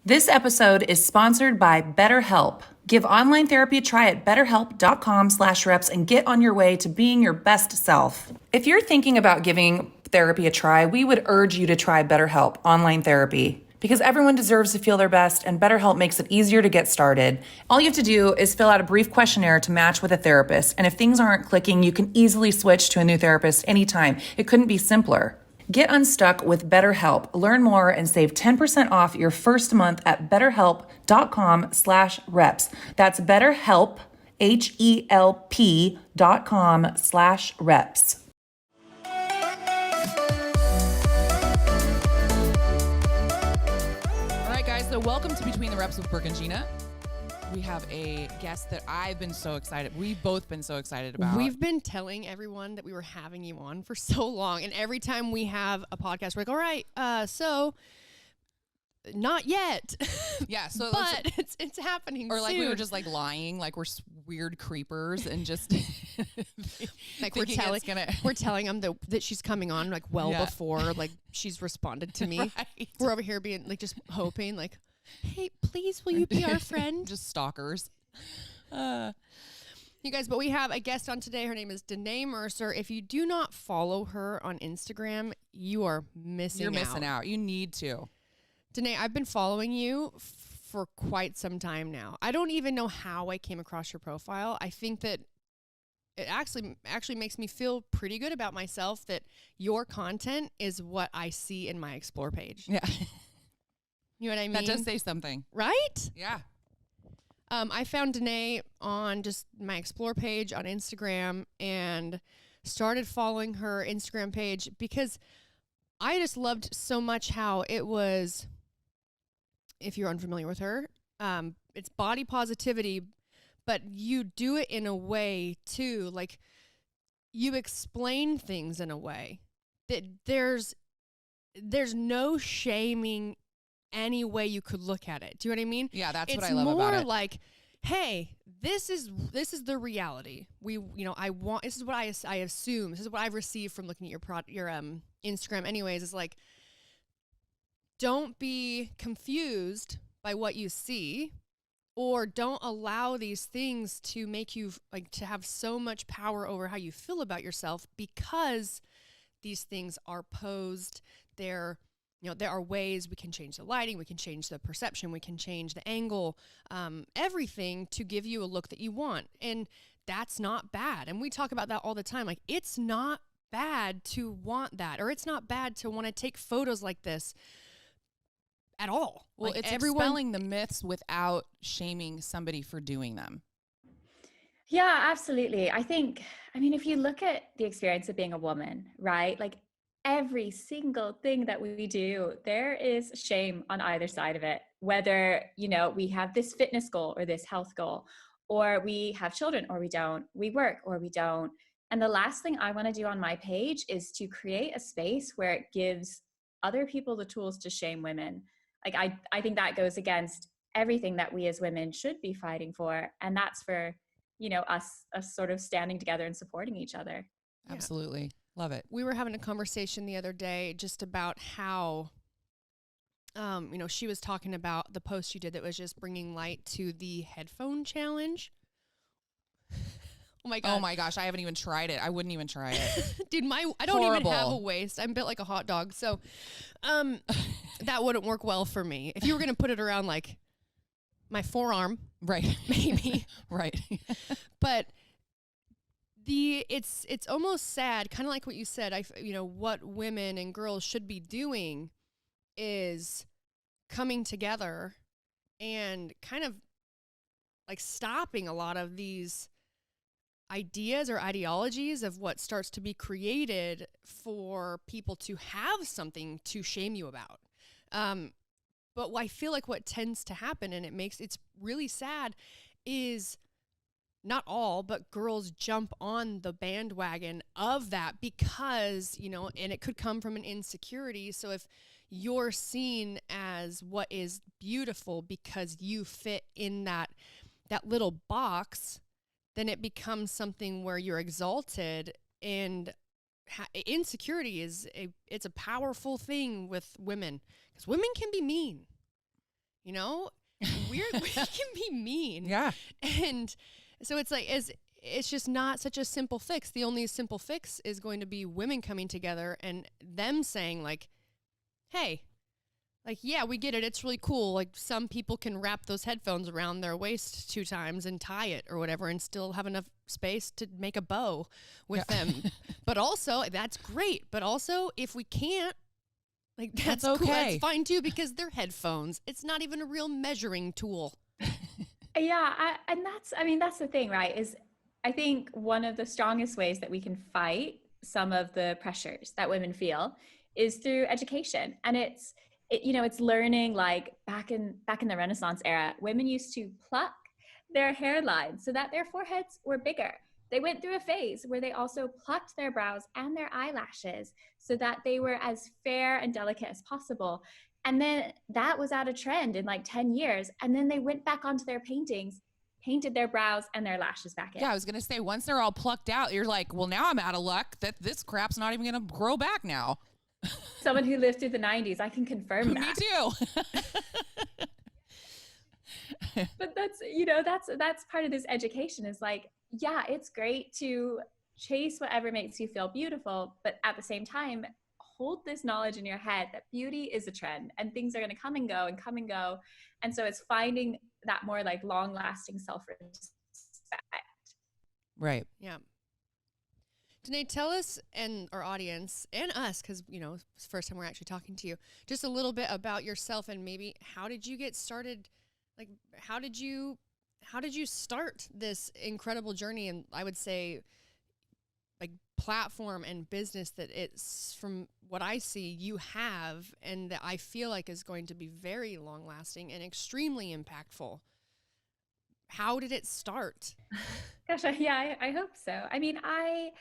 This episode is sponsored by BetterHelp. Give online therapy a try at betterhelp.com/reps and get on your way to being your best self. If you're thinking about giving therapy a try, we would urge you to try BetterHelp online therapy because everyone deserves to feel their best and BetterHelp makes it easier to get started. All you have to do is fill out a brief questionnaire to match with a therapist, and if things aren't clicking, you can easily switch to a new therapist anytime. It couldn't be simpler. Get unstuck with BetterHelp. Learn more and save 10% off your first month at betterhelp.com/reps. That's BetterHelp, HELP.com/reps. All right, guys, so welcome to Between the Reps with Brooke and Jeanna. We have a guest that we've both been so excited about. We've been telling everyone that we were having you on for so long, and every time we have a podcast, we're like, all right, so not yet. Yeah, so but it's happening or like soon. we were just like lying, like we're weird creepers and just like we're telling them that she's coming on like before like she's responded to me. Right. We're over here being like just hoping like, hey, please, will you be our friend? Just stalkers. You guys, but we have a guest on today. Her name is Danae Mercer. If you do not follow her on Instagram, you are missing out. You're missing out. You need to. Danae, I've been following you for quite some time now. I don't even know how I came across your profile. I think that it actually makes me feel pretty good about myself that your content is what I see in my Explore page. Yeah. You know what I mean? That does say something. Right? Yeah. I found Danae on just my Explore page on Instagram and started following her Instagram page because I just loved so much how it was, if you're unfamiliar with her, it's body positivity, but you do it in a way too, like you explain things in a way that there's no shaming any way you could look at it. Do you know what I mean? Yeah, that's what I love about it. It's more like, hey, this is the reality. This is what I assume. This is what I've received from looking at your Instagram. Anyways, it's like, don't be confused by what you see, or don't allow these things to make you like to have so much power over how you feel about yourself because these things are posed. There are ways we can change the lighting, we can change the perception, we can change the angle, everything to give you a look that you want. And that's not bad. And we talk about that all the time. Like, it's not bad to want that, or it's not bad to want to take photos like this at all. Well, like it's expelling the myths without shaming somebody for doing them. Yeah, absolutely. I mean, if you look at the experience of being a woman, right? Like, every single thing that we do, there is shame on either side of it. Whether, we have this fitness goal or this health goal, or we have children or we don't, we work or we don't. And the last thing I want to do on my page is to create a space where it gives other people the tools to shame women. Like, I think that goes against everything that we as women should be fighting for. And that's for, us sort of standing together and supporting each other. Absolutely. Love it. We were having a conversation the other day just about how, she was talking about the post you did that was just bringing light to the headphone challenge. Oh my God. Oh my gosh. I haven't even tried it. I wouldn't even try it. Dude, I don't even have a waist. I'm built like a hot dog. So, that wouldn't work well for me. If you were going to put it around like my forearm. Right. Maybe. Right. But it's almost sad, kind of like what you said. What women and girls should be doing is coming together and kind of like stopping a lot of these ideas or ideologies of what starts to be created for people to have something to shame you about. But I feel like what tends to happen, and it's really sad, is not all, but girls jump on the bandwagon of that because, and it could come from an insecurity. So if you're seen as what is beautiful because you fit in that little box, then it becomes something where you're exalted. And insecurity it's a powerful thing with women, because women can be mean. you know, we can be mean. Yeah. And so it's like, it's just not such a simple fix. The only simple fix is going to be women coming together and them saying like, hey, like, yeah, we get it. It's really cool. Like, some people can wrap those headphones around their waist 2 times and tie it or whatever and still have enough space to make a bow with them. But also, that's great. But also, if we can't, like, that's okay. cool. That's fine too, because they're headphones. It's not even a real measuring tool. Yeah, that's the thing, right? Is I think one of the strongest ways that we can fight some of the pressures that women feel is through education. And it's learning, like back in the Renaissance era, women used to pluck their hairline so that their foreheads were bigger. They went through a phase where they also plucked their brows and their eyelashes so that they were as fair and delicate as possible. And then that was out of trend in like 10 years. And then they went back onto their paintings, painted their brows and their lashes back in. Yeah, I was going to say, once they're all plucked out, you're like, well, now I'm out of luck that this crap's not even going to grow back now. Someone who lived through the 90s, I can confirm that. Me too. But that's part of this education is like, yeah, it's great to chase whatever makes you feel beautiful, but at the same time, hold this knowledge in your head that beauty is a trend and things are going to come and go and come and go. And so it's finding that more like long lasting self-respect. Right. Yeah. Danae, tell us and our audience and us, because, you know, it's the first time we're actually talking to you, just a little bit about yourself and maybe how did you get started? Like, how did you start this incredible journey? And I would say, like, platform and business that it's, from what I see, you have, and that I feel like is going to be very long lasting and extremely impactful. How did it start? Gosh, yeah, I hope so. I mean, I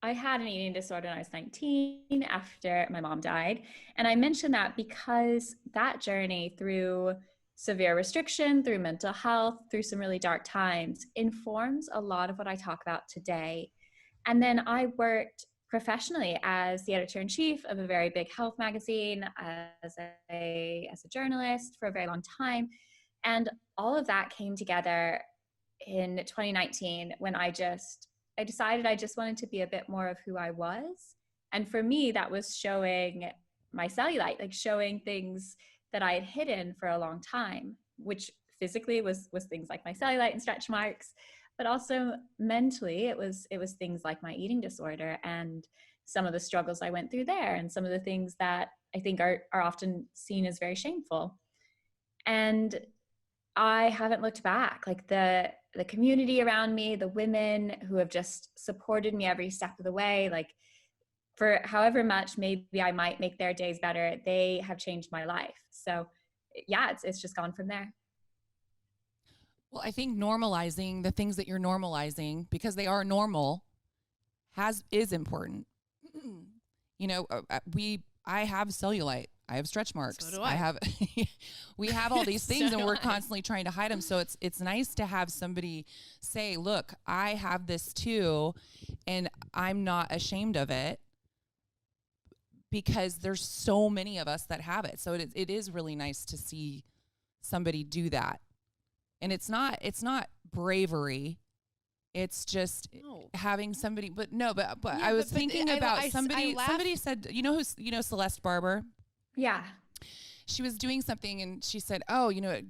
had an eating disorder when I was 19 after my mom died. And I mention that because that journey through severe restriction, through mental health, through some really dark times, informs a lot of what I talk about today. And then I worked professionally as the editor-in-chief of a very big health magazine, as a journalist for a very long time. And all of that came together in 2019 when I decided I just wanted to be a bit more of who I was. And for me, that was showing my cellulite, like showing things that I had hidden for a long time, which physically was things like my cellulite and stretch marks, but also mentally it was things like my eating disorder and some of the struggles I went through there and some of the things that I think are often seen as very shameful. And I haven't looked back. Like the community around me, the women who have just supported me every step of the way, like for however much maybe I might make their days better, they have changed my life. So yeah, it's just gone from there. Well, I think normalizing the things that you're normalizing, because they are normal, is important. You know, I have cellulite. I have stretch marks. So do I. We have all these things So and we're do I. constantly trying to hide them. So it's nice to have somebody say, look, I have this too, and I'm not ashamed of it, because there's so many of us that have it. So it is really nice to see somebody do that. And it's not bravery. It's just having somebody, but I was thinking about somebody said, you know Celeste Barber? Yeah. She was doing something and she said, oh, you know,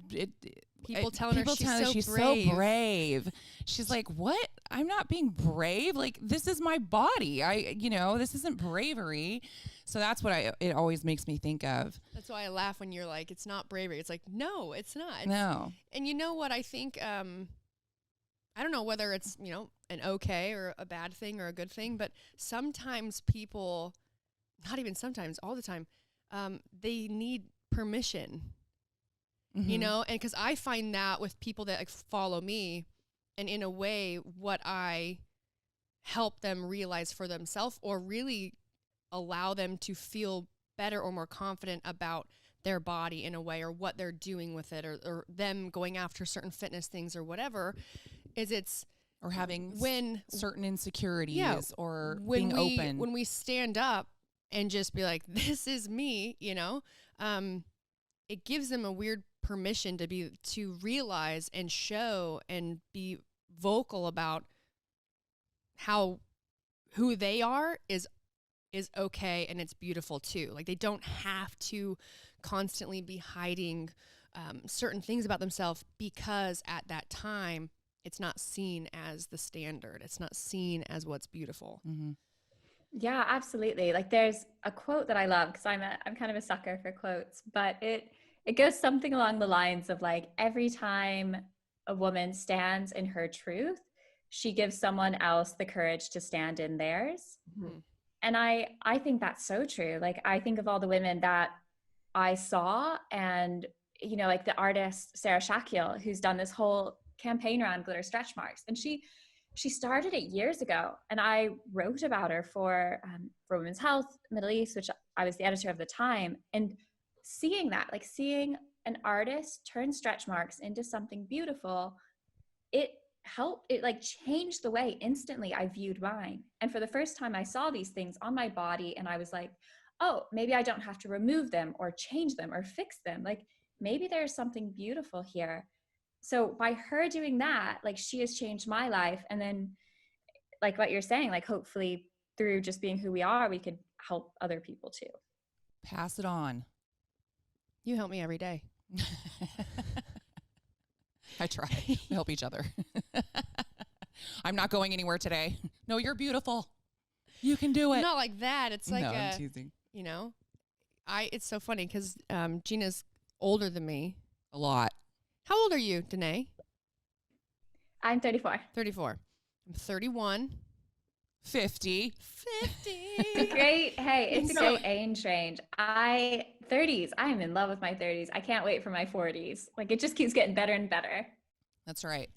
People telling her she's so brave. She's like, what? I'm not being brave. Like, this is my body. This isn't bravery. So that's what it always makes me think of. That's why I laugh when you're like, it's not bravery. It's like, no, it's not. No. And you know what I think, I don't know whether it's, you know, an okay or a bad thing or a good thing, but sometimes people, not even sometimes, all the time, they need permission, you know? And because I find that with people that like follow me, and in a way, what I help them realize for themselves, or really allow them to feel better or more confident about their body in a way, or what they're doing with it, or them going after certain fitness things or whatever, or having certain insecurities, or when being open. When we stand up and just be like, this is me, you know, it gives them a weird permission to realize and show and be vocal about who they are is okay, and it's beautiful too. Like, they don't have to constantly be hiding certain things about themselves, because at that time it's not seen as the standard. It's not seen as what's beautiful. Mm-hmm. Yeah, absolutely. Like, there's a quote that I love, because I'm kind of a sucker for quotes, but it goes something along the lines of like, every time a woman stands in her truth, she gives someone else the courage to stand in theirs. Mm-hmm. And I think that's so true. Like, I think of all the women that I saw, and like the artist Sarah Shakiel, who's done this whole campaign around glitter stretch marks, and she started it years ago, and I wrote about her for Women's Health Middle East, which I was the editor of the time. And seeing that, like seeing an artist turn stretch marks into something beautiful, it like changed the way instantly I viewed mine. And for the first time, I saw these things on my body, and I was like, oh, maybe I don't have to remove them or change them or fix them. Like, maybe there's something beautiful here. So by her doing that, like, she has changed my life. And then, like what you're saying, like, hopefully through just being who we are, we could help other people too. Pass it on. You help me every day. I try. We help each other. I'm not going anywhere today. No, you're beautiful. You can do it. Not like that. It's like, I'm teasing. It's so funny because Gina's older than me. A lot. How old are you, Danae? I'm 34. 34. I'm 31. 50. 50. Great. Hey, it's so age range. 30s. I am in love with my 30s. I can't wait for my 40s. Like, it just keeps getting better and better. That's right.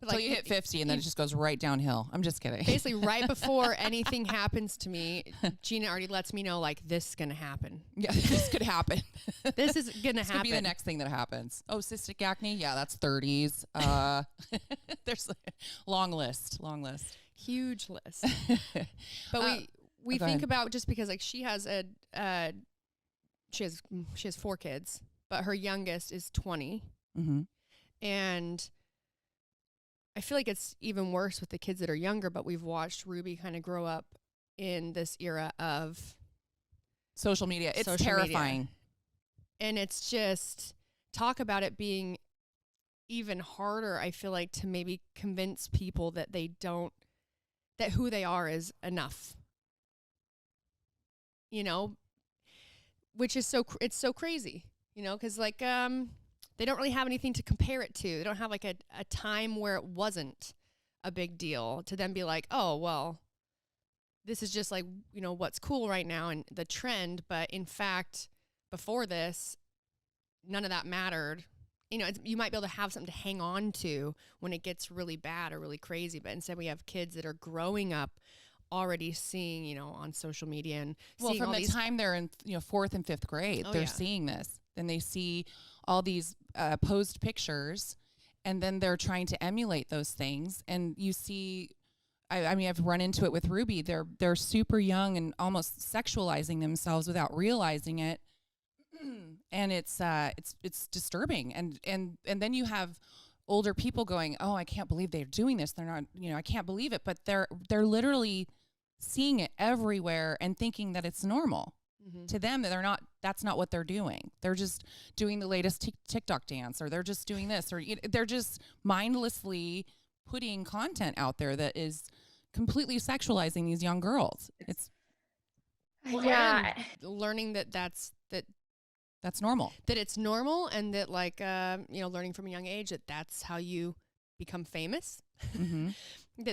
But Until you hit 50, and then it just goes right downhill. I'm just kidding. Basically, right before anything happens to me, Jeanna already lets me know, like, this is going to happen. Yeah, this could happen. This is going to happen. Could be the next thing that happens. Oh, cystic acne? Yeah, that's 30s. There's a long list. Huge list. But we think about, just because, like, she has she has 4 kids, but her youngest is 20. Mm-hmm. And I feel like it's even worse with the kids that are younger, but we've watched Ruby kind of grow up in this era of social media. It's terrifying. And it's just, talk about it being even harder, I feel like, to maybe convince people that that who they are is enough. Which is it's so crazy, because like, they don't really have anything to compare it to. They don't have like a time where it wasn't a big deal to then be like, oh, well, this is just like, what's cool right now and the trend. But in fact, before this, none of that mattered. You might be able to have something to hang on to when it gets really bad or really crazy. But instead, we have kids that are growing up already seeing, on social media and seeing from all the time they're in 4th and 5th grade, they're seeing this. Then they see all these posed pictures, and then they're trying to emulate those things. And you see, I mean, I've run into it with Ruby. They're super young and almost sexualizing themselves without realizing it. And it's disturbing. And then you have older people going, oh, I can't believe they're doing this. They're not, I can't believe it. But they're literally seeing it everywhere and thinking that it's normal. Mm-hmm. To them, that's not what they're doing. They're just doing the latest TikTok dance, or they're just doing this, or they're just mindlessly putting content out there that is completely sexualizing these young girls. It's learning that's normal, that it's normal, and that, like, learning from a young age that's how you become famous, mm-hmm.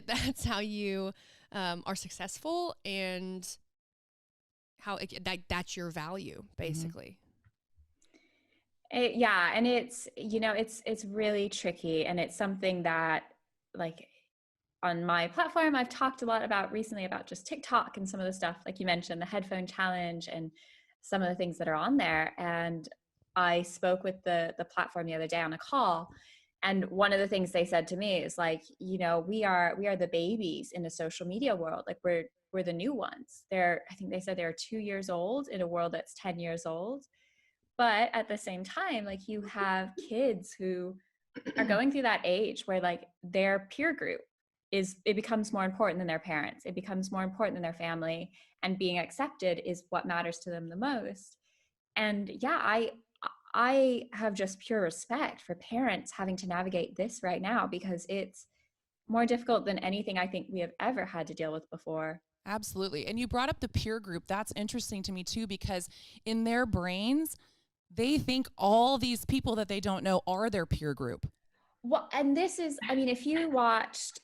that's how you are successful, and how that's your value, basically. And it's it's really tricky, and it's something that, like, on my platform I've talked a lot about recently, about just TikTok and some of the stuff, like you mentioned, the headphone challenge and some of the things that are on there. And I spoke with the platform the other day on a call, and one of the things they said to me is like, we are the babies in the social media world. Like, we're the new ones. I think they said they're 2 years old in a world that's 10 years old. But at the same time, like you have kids who are going through that age where like their peer group it becomes more important than their parents. It becomes more important than their family, and being accepted is what matters to them the most. And yeah, I have just pure respect for parents having to navigate this right now, because it's more difficult than anything I think we have ever had to deal with before. Absolutely. And you brought up the peer group. That's interesting to me too, because in their brains, they think all these people that they don't know are their peer group. Well, and this is, I mean, if you watched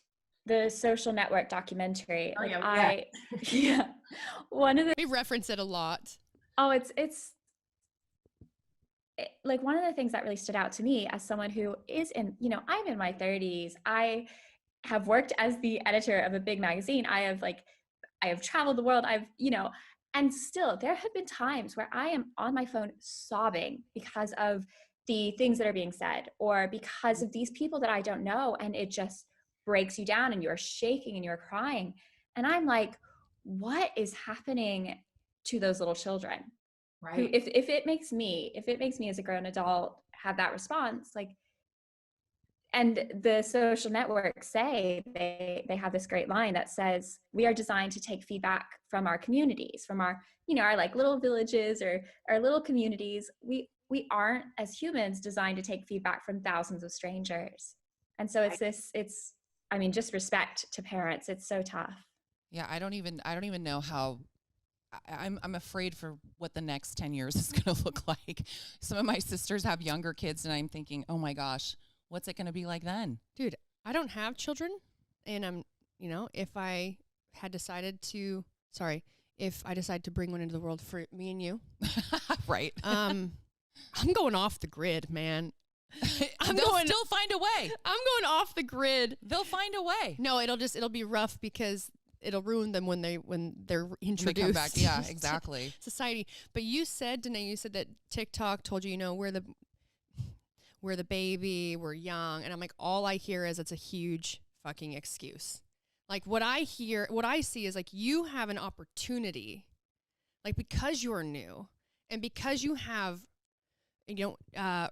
the Social Network documentary, like yeah, one of the, We reference it a lot. oh, like one of the things that really stood out to me as someone who is in, I'm in my 30s. I have worked as the editor of a big magazine. I have traveled the world. And still there have been times where I am on my phone sobbing because of the things that are being said, or because of these people that I don't know. And it just breaks you down and you're shaking and you're crying. And I'm like, what is happening to those little children? Right. Who, if it makes me as a grown adult have that response, like, and the Social Network say they have this great line that says, we are designed to take feedback from our communities, from our, our like little villages or our little communities. We aren't, as humans, designed to take feedback from thousands of strangers. And so just respect to parents. It's so tough. Yeah, I don't even know how. I'm afraid for what the next 10 years is going to look like. Some of my sisters have younger kids, and I'm thinking, oh my gosh, what's it going to be like then? Dude, I don't have children, and I'm, if I decided to bring one into the world for me and you, right? I'm going off the grid, man. They'll still find a way. I'm going off the grid. They'll find a way. No, it'll be rough because it'll ruin them when they're introduced. They come back. Yeah, exactly. Society. But you said, Danae, that TikTok told you, we're the baby, we're young. And I'm like, all I hear is it's a huge fucking excuse. Like what I see is like, you have an opportunity, like because you are new and because you have,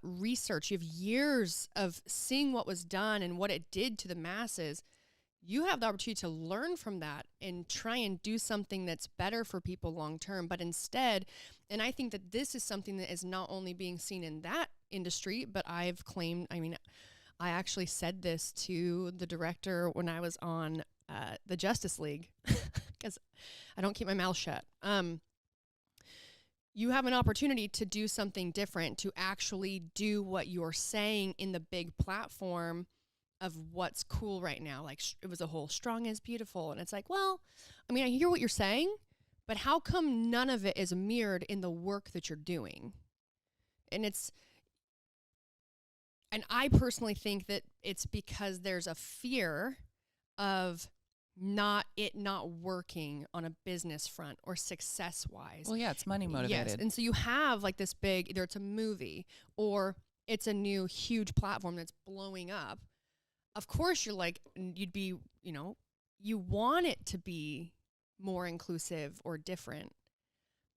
research, you have years of seeing what was done and what it did to the masses. You have the opportunity to learn from that and try and do something that's better for people long term. But instead, and I think that this is something that is not only being seen in that industry, but I actually said this to the director when I was on the Justice League, because I don't keep my mouth shut. You have an opportunity to do something different, to actually do what you're saying in the big platform of what's cool right now. Like it was a whole strong is beautiful. And it's like, well, I mean, I hear what you're saying, but how come none of it is mirrored in the work that you're doing? And I personally think that it's because there's a fear of not working on a business front or success wise. Well, yeah, it's money motivated. Yes. And so you have like this big, either it's a movie or it's a new huge platform that's blowing up. Of course, you'd be, you want it to be more inclusive or different,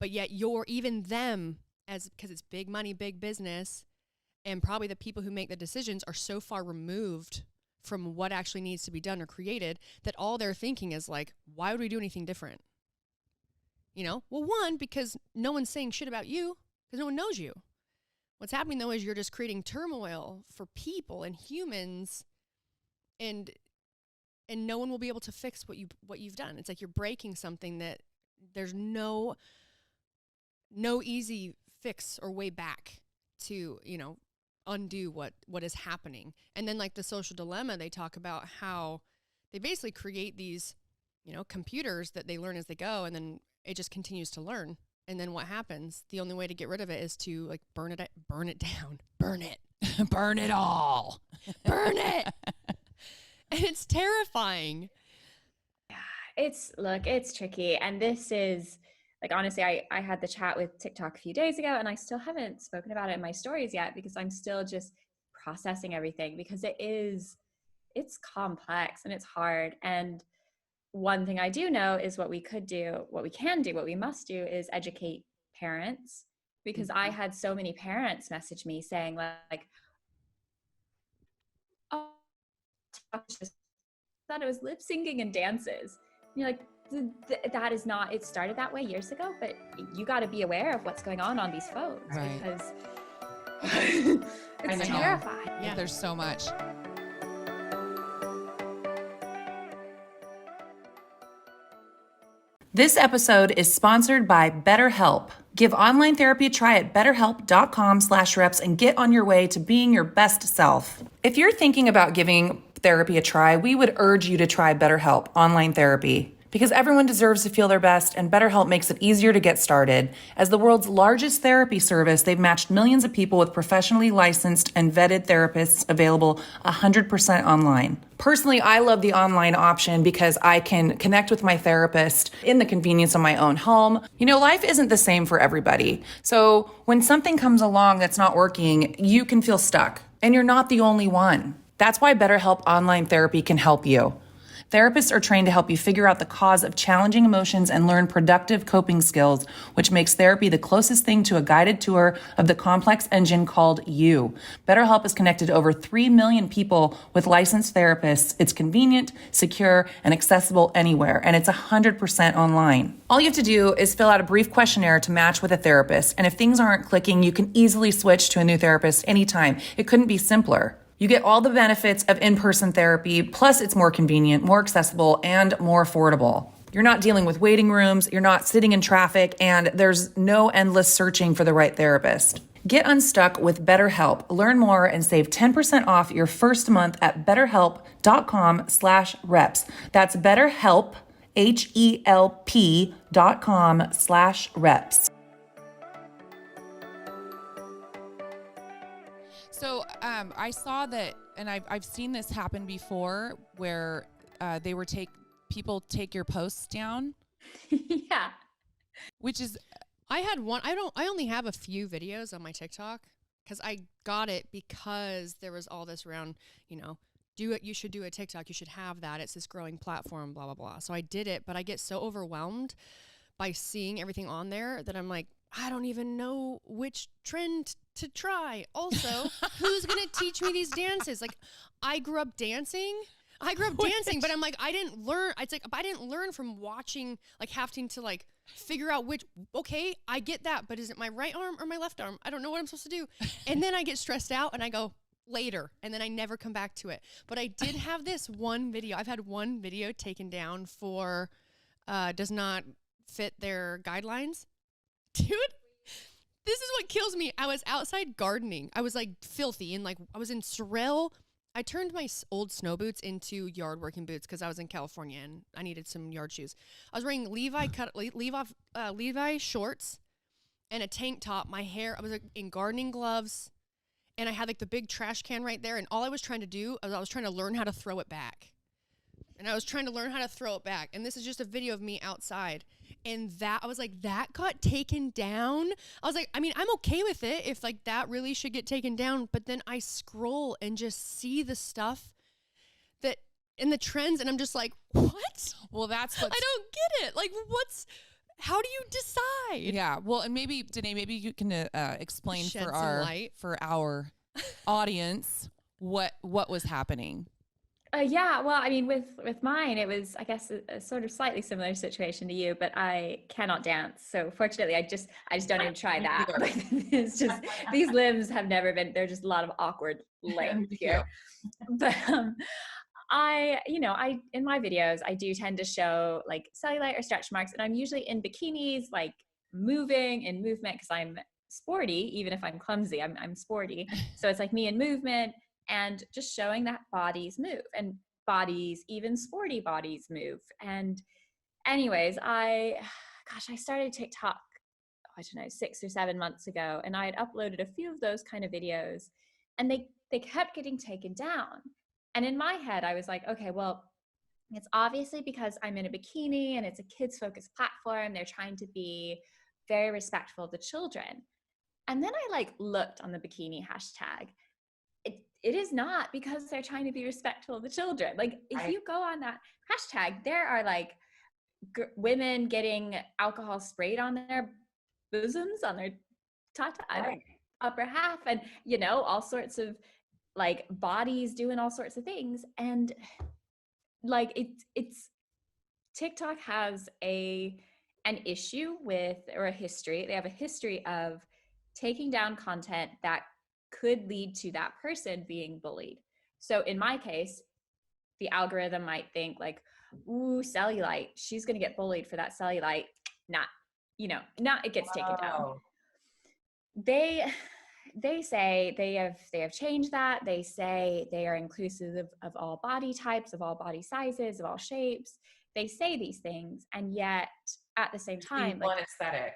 but yet even them, because it's big money, big business, and probably the people who make the decisions are so far removed from what actually needs to be done or created that all they're thinking is like, why would we do anything different? Well, one, because no one's saying shit about you because no one knows you. What's happening though is you're just creating turmoil for people and humans. And no one will be able to fix what you've done. It's like you're breaking something that there's no easy fix or way back to, undo what is happening. And then like the social dilemma, they talk about how they basically create these, computers that they learn as they go, and then it just continues to learn. And then what happens? The only way to get rid of it is to like burn it down, burn it, burn it all, burn it. And it's terrifying. It's tricky. And this is like, honestly, I had the chat with TikTok a few days ago, and I still haven't spoken about it in my stories yet because I'm still just processing everything, because it's complex and it's hard. And one thing I do know is what we can do, what we must do is educate parents because I had so many parents message me saying like, oh, I just thought it was lip syncing and dances. And you're like, that is not, it started that way years ago, but you got to be aware of what's going on these phones, Right. because I it's know. terrifying. Yeah. There's so much. This episode is sponsored by BetterHelp. Give online therapy a try at betterhelp.com/reps and get on your way to being your best self. If you're thinking about giving therapy a try, we would urge you to try BetterHelp online therapy, because everyone deserves to feel their best, and BetterHelp makes it easier to get started. As the world's largest therapy service, they've matched millions of people with professionally licensed and vetted therapists available 100% online. Personally, I love the online option because I can connect with my therapist in the convenience of my own home. You know, life isn't the same for everybody. So when something comes along that's not working, you can feel stuck, and you're not the only one. That's why BetterHelp Online Therapy can help you. Therapists are trained to help you figure out the cause of challenging emotions and learn productive coping skills, which makes therapy the closest thing to a guided tour of the complex engine called you. BetterHelp has connected over 3 million people with licensed therapists. It's convenient, secure, and accessible anywhere, and it's 100% online. All you have to do is fill out a brief questionnaire to match with a therapist, and if things aren't clicking, you can easily switch to a new therapist anytime. It couldn't be simpler. You get all the benefits of in-person therapy, plus it's more convenient, more accessible, and more affordable. You're not dealing with waiting rooms, you're not sitting in traffic, and there's no endless searching for the right therapist. Get unstuck with BetterHelp. Learn more and save 10% off your first month at betterhelp.com/reps. That's BetterHelp, HELP.com/reps. So I saw that, and I've seen this happen before, where they were people take your posts down. Yeah. Which is, I had one. I only have a few videos on my TikTok because I got it because there was all this around, do it. You should do a TikTok. You should have that. It's this growing platform, blah, blah, blah. So I did it, but I get so overwhelmed by seeing everything on there that I'm like, I don't even know which trend to try. Also, who's going to teach me these dances? Like, I grew up dancing, but I'm like, I didn't learn. It's like, I didn't learn from watching, like having to like figure out okay, I get that, but is it my right arm or my left arm? I don't know what I'm supposed to do. And then I get stressed out and I go later, and then I never come back to it. But I did have this one video. I've had one video taken down for, does not fit their guidelines. Dude, this is what kills me. I was outside gardening. I was like filthy and like I was in Sorel. I turned my old snow boots into yard working boots because I was in California and I needed some yard shoes. I was wearing Levi shorts and a tank top. My hair, I was like in gardening gloves, and I had like the big trash can right there. And all I was trying to do was I was trying to learn how to throw it back. And I was trying to learn how to throw it back. And this is just a video of me outside. And I was like, that got taken down. I was like, I mean, I'm okay with it if like that really should get taken down. But then I scroll and just see the stuff that in the trends. And I'm just like, what? well, that's what I don't get it. Like, how do you decide? Yeah. Well, and maybe Danae, maybe you can explain Shed for some light. our audience what was happening. Yeah, well, I mean, with mine, it was, I guess, a sort of slightly similar situation to you, but I cannot dance. So fortunately, I just don't even try that. It's just, these limbs have never been, they're just a lot of awkward limbs here. But in my videos, I do tend to show like cellulite or stretch marks, and I'm usually in bikinis, like moving in movement, because I'm sporty. Even if I'm clumsy, I'm sporty. So it's like me in movement, and just showing that bodies move, and bodies, even sporty bodies, move. And anyways, I started TikTok, I don't know, 6 or 7 months ago, and I had uploaded a few of those kind of videos, and they kept getting taken down. And in my head, I was like, okay, well, it's obviously because I'm in a bikini and it's a kids focused platform. They're trying to be very respectful to children. And then I like looked on the bikini hashtag. It is not because they're trying to be respectful to children. Like if you go on that hashtag, there are like women getting alcohol sprayed on their bosoms, on their upper half, and you know, all sorts of like bodies doing all sorts of things. And like it's TikTok has an issue with, or a history. They have a history of taking down content that could lead to that person being bullied. So in my case, the algorithm might think like, ooh, cellulite, she's going to get bullied for that cellulite. Not, you know, not, it gets taken down. They say they have changed that. They say they are inclusive of all body types, of all body sizes, of all shapes. They say these things, and yet at the same time, one aesthetic.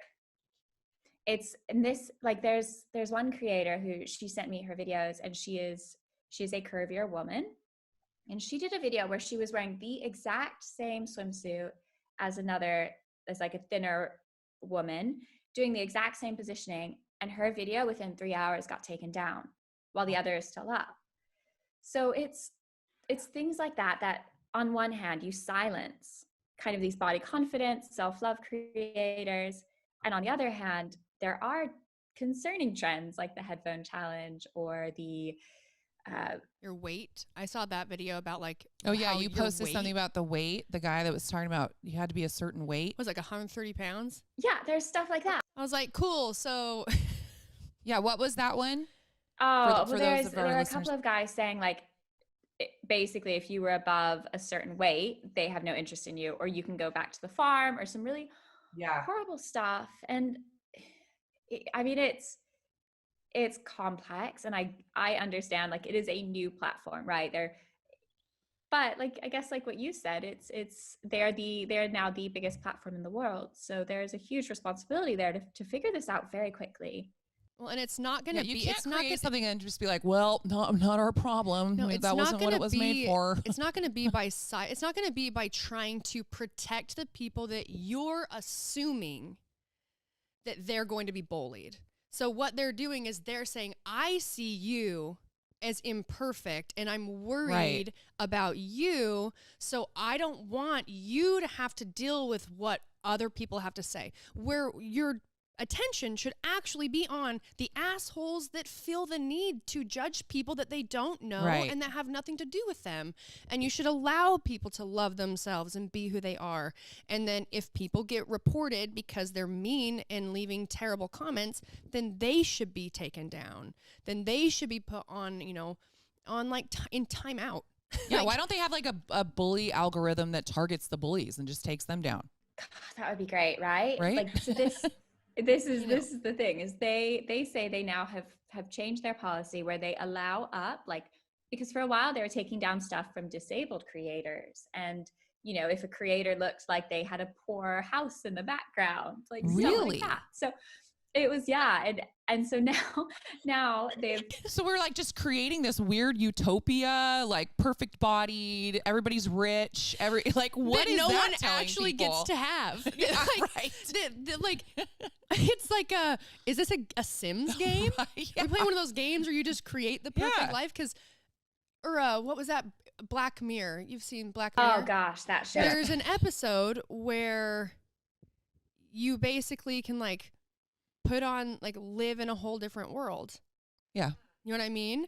It's, and this, like, there's one creator who, she sent me her videos, and she's a curvier woman, and she did a video where she was wearing the exact same swimsuit as like a thinner woman, doing the exact same positioning, and her video within 3 hours got taken down while the other is still up. So it's things like that on one hand you silence kind of these body confidence, self-love creators, and on the other hand there are concerning trends like the headphone challenge or the your weight. I saw that video about like, oh yeah, you posted something about the weight. The guy that was talking about you had to be a certain weight. It was like 130 pounds. Yeah, there's stuff like that. I was like, cool. So yeah, what was that one? Oh, there are a couple of guys saying like, basically if you were above a certain weight, they have no interest in you, or you can go back to the farm, or some really horrible stuff. And I mean, it's complex, and I understand, like, it is a new platform, right? But like, I guess like what you said, they're now the biggest platform in the world. So there's a huge responsibility there to figure this out very quickly. Well, and it's not going to be, you can't it's not create something and just be like, well, not our problem. No, that wasn't what it was made for. It's not going to be by side. It's not going to be by trying to protect the people that you're assuming that they're going to be bullied. So what they're doing is they're saying, I see you as imperfect and I'm worried about you. So I don't want you to have to deal with what other people have to say. Where your attention should actually be on the assholes that feel the need to judge people that they don't know and that have nothing to do with them. And you should allow people to love themselves and be who they are. And then if people get reported because they're mean and leaving terrible comments, then they should be taken down. Then they should be put on, on like in timeout. Yeah, why don't they have like a bully algorithm that targets the bullies and just takes them down? God, that would be great, right? Right. Like, so this is the thing, is they say they now have changed their policy where they allow up, like, because for a while they were taking down stuff from disabled creators, and if a creator looked like they had a poor house in the background, like stuff like that. So it was, and so now they've so we're like just creating this weird utopia, like perfect bodied, everybody's rich, what that is no that one telling actually people? gets to have. Yeah, right. It's like is this a Sims game? Yeah. We're playing one of those games where you just create the perfect life, or what was that? Black Mirror. You've seen Black Mirror? Oh gosh, that show. There's an episode where you basically can like put on, like, live in a whole different world. Yeah. You know what I mean?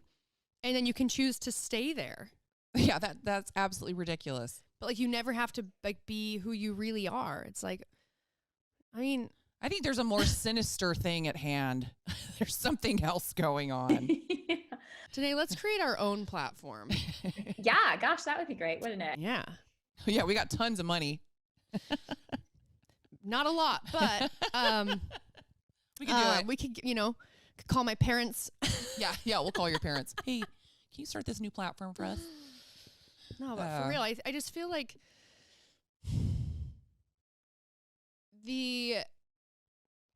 And then you can choose to stay there. Yeah, that's absolutely ridiculous. But like, you never have to like be who you really are. It's like, I mean, I think there's a more sinister thing at hand. There's something else going on. Yeah. Danae, let's create our own platform. Yeah, gosh, that would be great, wouldn't it? Yeah. Yeah, we got tons of money. Not a lot, but we can do it. We could, could call my parents. Yeah, we'll call your parents. Hey, can you start this new platform for us? No, but for real, I just feel like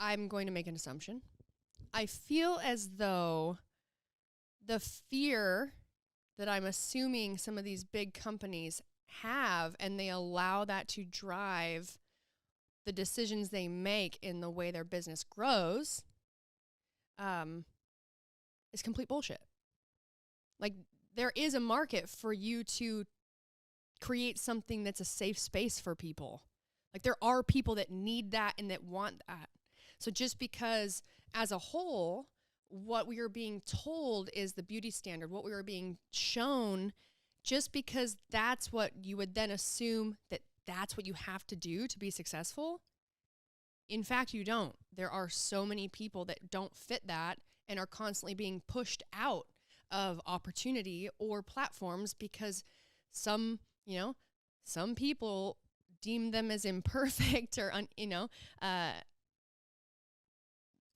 I'm going to make an assumption. I feel as though the fear that I'm assuming some of these big companies have, and they allow that to drive the decisions they make in the way their business grows, is complete bullshit. Like, there is a market for you to create something that's a safe space for people. Like, there are people that need that and that want that. So just because as a whole, what we are being told is the beauty standard, what we are being shown, just because that's what you would then assume that that's what you have to do to be successful. In fact, you don't. There are so many people that don't fit that and are constantly being pushed out of opportunity or platforms because some people deem them as imperfect or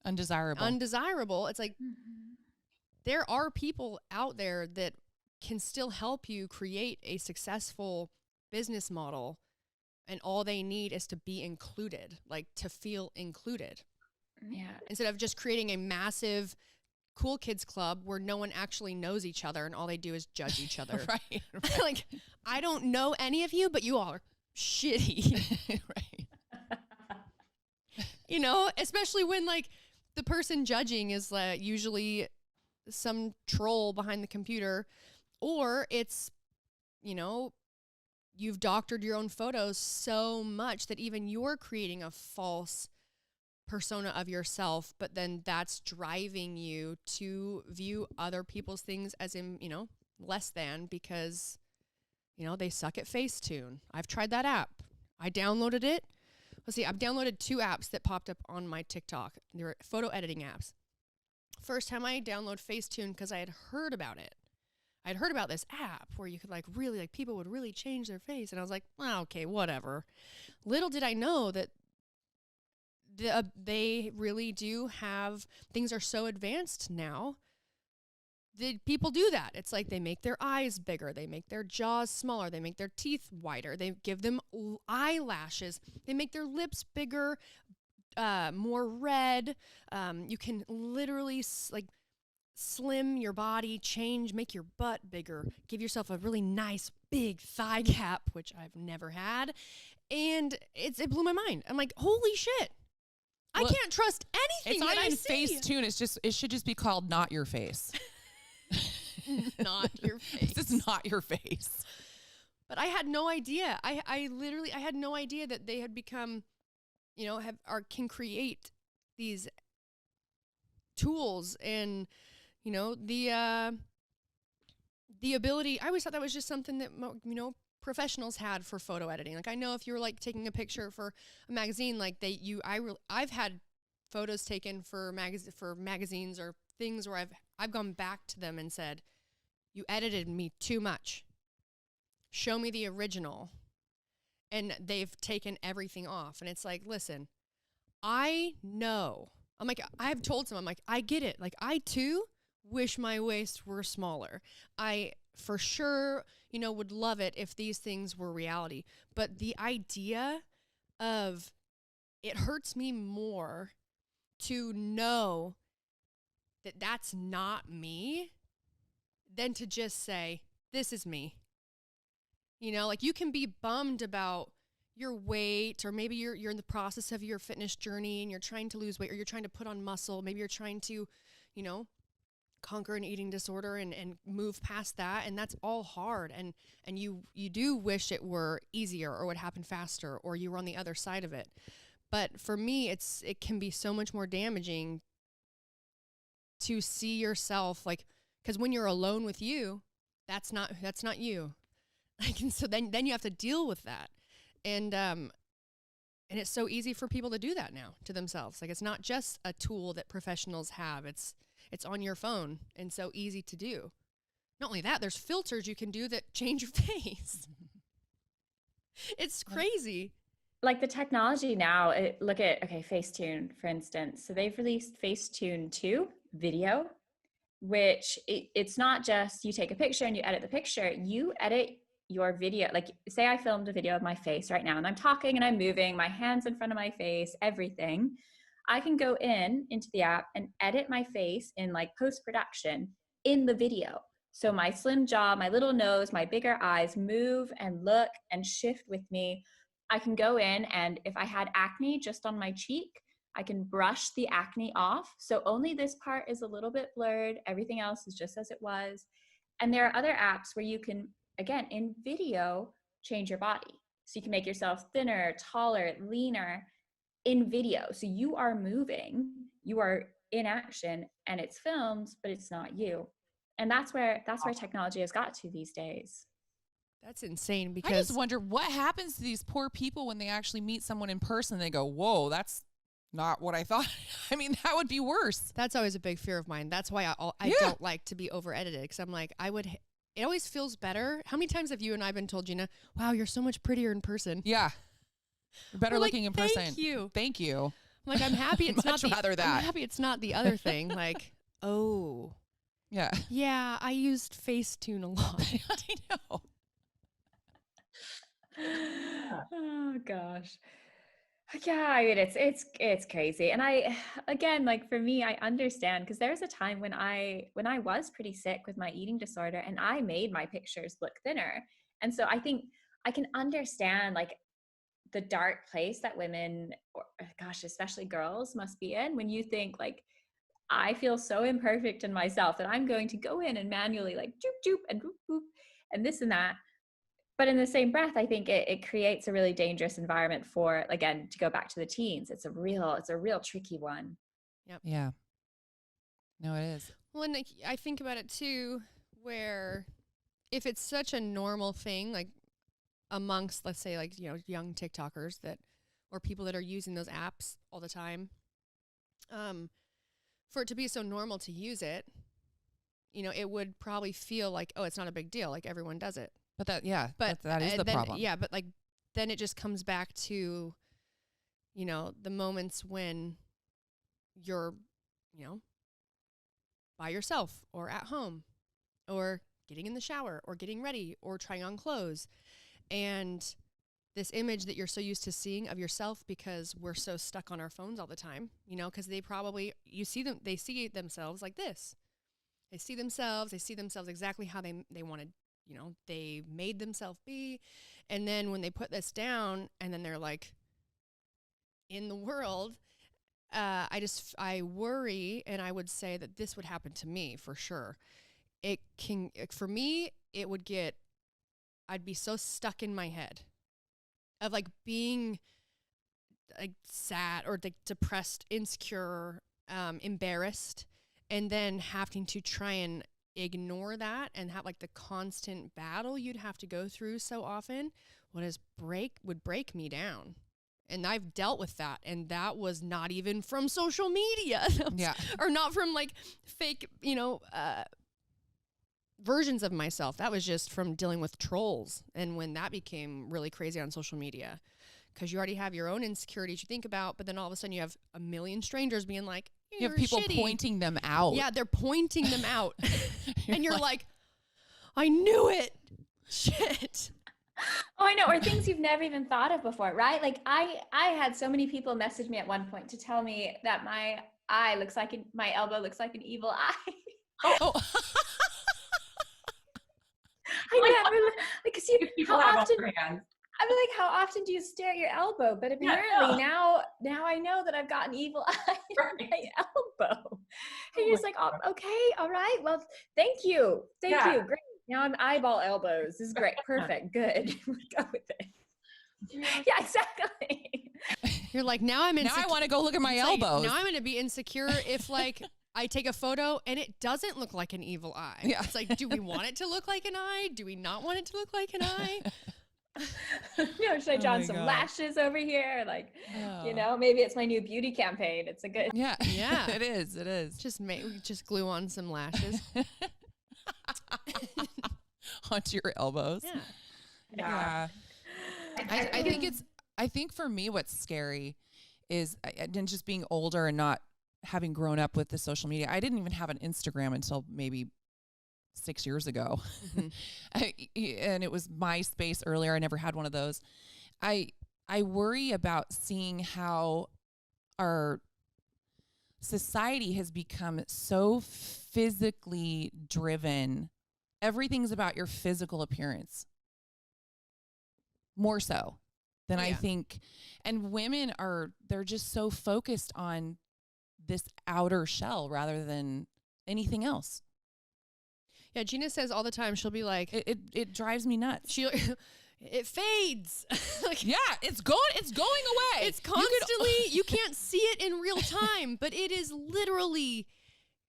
undesirable. It's like there are people out there that can still help you create a successful business model, and all they need is to be included, like to feel included. Yeah. Instead of just creating a massive cool kids club where no one actually knows each other and all they do is judge each other. Right. Like, I don't know any of you, but you all are shitty. Right. You know, especially when like the person judging is usually some troll behind the computer, or it's, you know, you've doctored your own photos so much that even you're creating a false persona of yourself, but then that's driving you to view other people's things as less than because, they suck at Facetune. I've tried that app. I downloaded it. Let's see, I've downloaded 2 apps that popped up on my TikTok. They're photo editing apps. First time I download Facetune because I had heard about it. I'd heard about this app where you could really people would really change their face. And I was like, well, okay, whatever. Little did I know that they really do have, things are so advanced now that people do that. It's like they make their eyes bigger. They make their jaws smaller. They make their teeth wider. They give them eyelashes. They make their lips bigger, more red. You can literally slim your body, make your butt bigger, give yourself a really nice big thigh gap, which I've never had. And it blew my mind. I'm like, holy shit. Well, I can't trust anything that I see. It's not even Facetune. It should just be called Not Your Face. Not your face. This is not your face. But I had no idea. I literally had no idea that they had become, can create these tools and, the ability. I always thought that was just something that, professionals had for photo editing. Like, I know if you're taking a picture for a magazine, I've had photos taken for magazines or things where I've gone back to them and said, you edited me too much. Show me the original. And they've taken everything off. And it's like, listen, I know. I've told someone, I get it. I too wish my waist were smaller. I for sure, would love it if these things were reality. But the idea of it hurts me more to know that that's not me than to just say, this is me. You can be bummed about your weight, or maybe you're in the process of your fitness journey and you're trying to lose weight, or you're trying to put on muscle. Maybe you're trying to, conquer an eating disorder and move past that. And that's all hard. And you do wish it were easier or would happen faster, or you were on the other side of it. But for me, it can be so much more damaging to see yourself because when you're alone with you, that's not you. And so then you have to deal with that. And it's so easy for people to do that now to themselves. It's not just a tool that professionals have. It's on your phone and so easy to do. Not only that, there's filters you can do that change your face. It's crazy. The technology now, look at, Facetune, for instance. So they've released Facetune 2 video, which it's not just you take a picture and you edit the picture. You edit your video. Say I filmed a video of my face right now and I'm talking and I'm moving, my hands in front of my face, everything. I can go into the app and edit my face in post-production in the video. So my slim jaw, my little nose, my bigger eyes move and look and shift with me. I can go in, and if I had acne just on my cheek, I can brush the acne off. So only this part is a little bit blurred. Everything else is just as it was. And there are other apps where you can, again, in video, change your body. So you can make yourself thinner, taller, leaner in video. So you are moving, you are in action and it's filmed, but it's not you. And that's where technology has got to these days. That's insane, I because just wonder what happens to these poor people when they actually meet someone in person and they go, whoa, that's not what I thought. I mean, that would be worse. that's always a big fear of mine. That's why I Yeah. don't like to be over edited, because I'm like, it always feels better. How many times have you and I been told, Jeanna, wow, you're so much prettier in person? Yeah. You're better We're like, looking in person. Thank you. Thank you. I'm like, I'm happy it's not Much rather that. I'm happy it's not the other thing. Like, oh, Yeah. yeah, I used Facetune a lot. I know. Oh gosh. Yeah, I mean it's crazy. And I, again, like for me, I understand, because there was a time when I was pretty sick with my eating disorder and I made my pictures look thinner. And so I think I can understand like the dark place that women, or gosh, especially girls, must be in when you think like, I feel so imperfect in myself that I'm going to go in and manually like doop doop and boop boop and this and that. But in the same breath, I think it creates a really dangerous environment for, again, to go back to the teens. It's a real tricky one. Yeah. No, it is. Well, and like, I think about it too, where if it's such a normal thing, like amongst, let's say, like, you know, young TikTokers that, or people that are using those apps all the time, for it to be so normal to use it, you know, it would probably feel like, oh, it's not a big deal. Like everyone does it. But that is the then, problem. Yeah, but like then it just comes back to, you know, the moments when you're, you know, by yourself or at home or getting in the shower or getting ready or trying on clothes. And this image that you're so used to seeing of yourself, because we're so stuck on our phones all the time, you know, because they see themselves like this. They see themselves exactly how they wanted, you know, they made themselves be. And then when they put this down and then they're like in the world, I worry, and I would say that this would happen to me for sure. For me, I'd be so stuck in my head of like being like sad or like depressed, insecure, embarrassed, and then having to try and ignore that and have like the constant battle you'd have to go through so often would break me down. And I've dealt with that, and that was not even from social media. Yeah. Or not from like fake, you know, versions of myself. That was just from dealing with trolls. And when that became really crazy on social media, because you already have your own insecurities you think about, but then all of a sudden you have a million strangers being like, You have people shitty. pointing them out. Yeah, they're pointing them out. And you're like, I knew it. Shit. Oh, I know. Or things you've never even thought of before, right? Like I had so many people message me at one point to tell me that my elbow looks like an evil eye. Oh. I never, because how often do you stare at your elbow? But apparently now I know that I've got an evil eye in my elbow. And you're just like, oh, okay, all right, well, thank you, great. Now I'm eyeball elbows. This is great, perfect, good. Go with it. Yeah, exactly. You're like, now I'm insecure. Now I want to go look at my elbows. Now I'm going to be insecure if like I take a photo and it doesn't look like an evil eye. Yeah. It's like, do we want it to look like an eye? Do we not want it to look like an eye? You know, should I draw on some lashes over here? Like, you know, maybe it's my new beauty campaign. It's a good. Yeah. Yeah. It is. Just glue on some lashes. Onto your elbows. Yeah. I think for me, what's scary is, and just being older and not having grown up with the social media. I didn't even have an Instagram until maybe 6 years ago. Mm-hmm. And it was MySpace earlier. I never had one of those. I worry about seeing how our society has become so physically driven. Everything's about your physical appearance. More so than I think. And women they're just so focused on this outer shell rather than anything else. Yeah, Jeanna says all the time, she'll be like, it drives me nuts. it fades. Like, yeah, it's going away. it's constantly, you can't see it in real time, but it is literally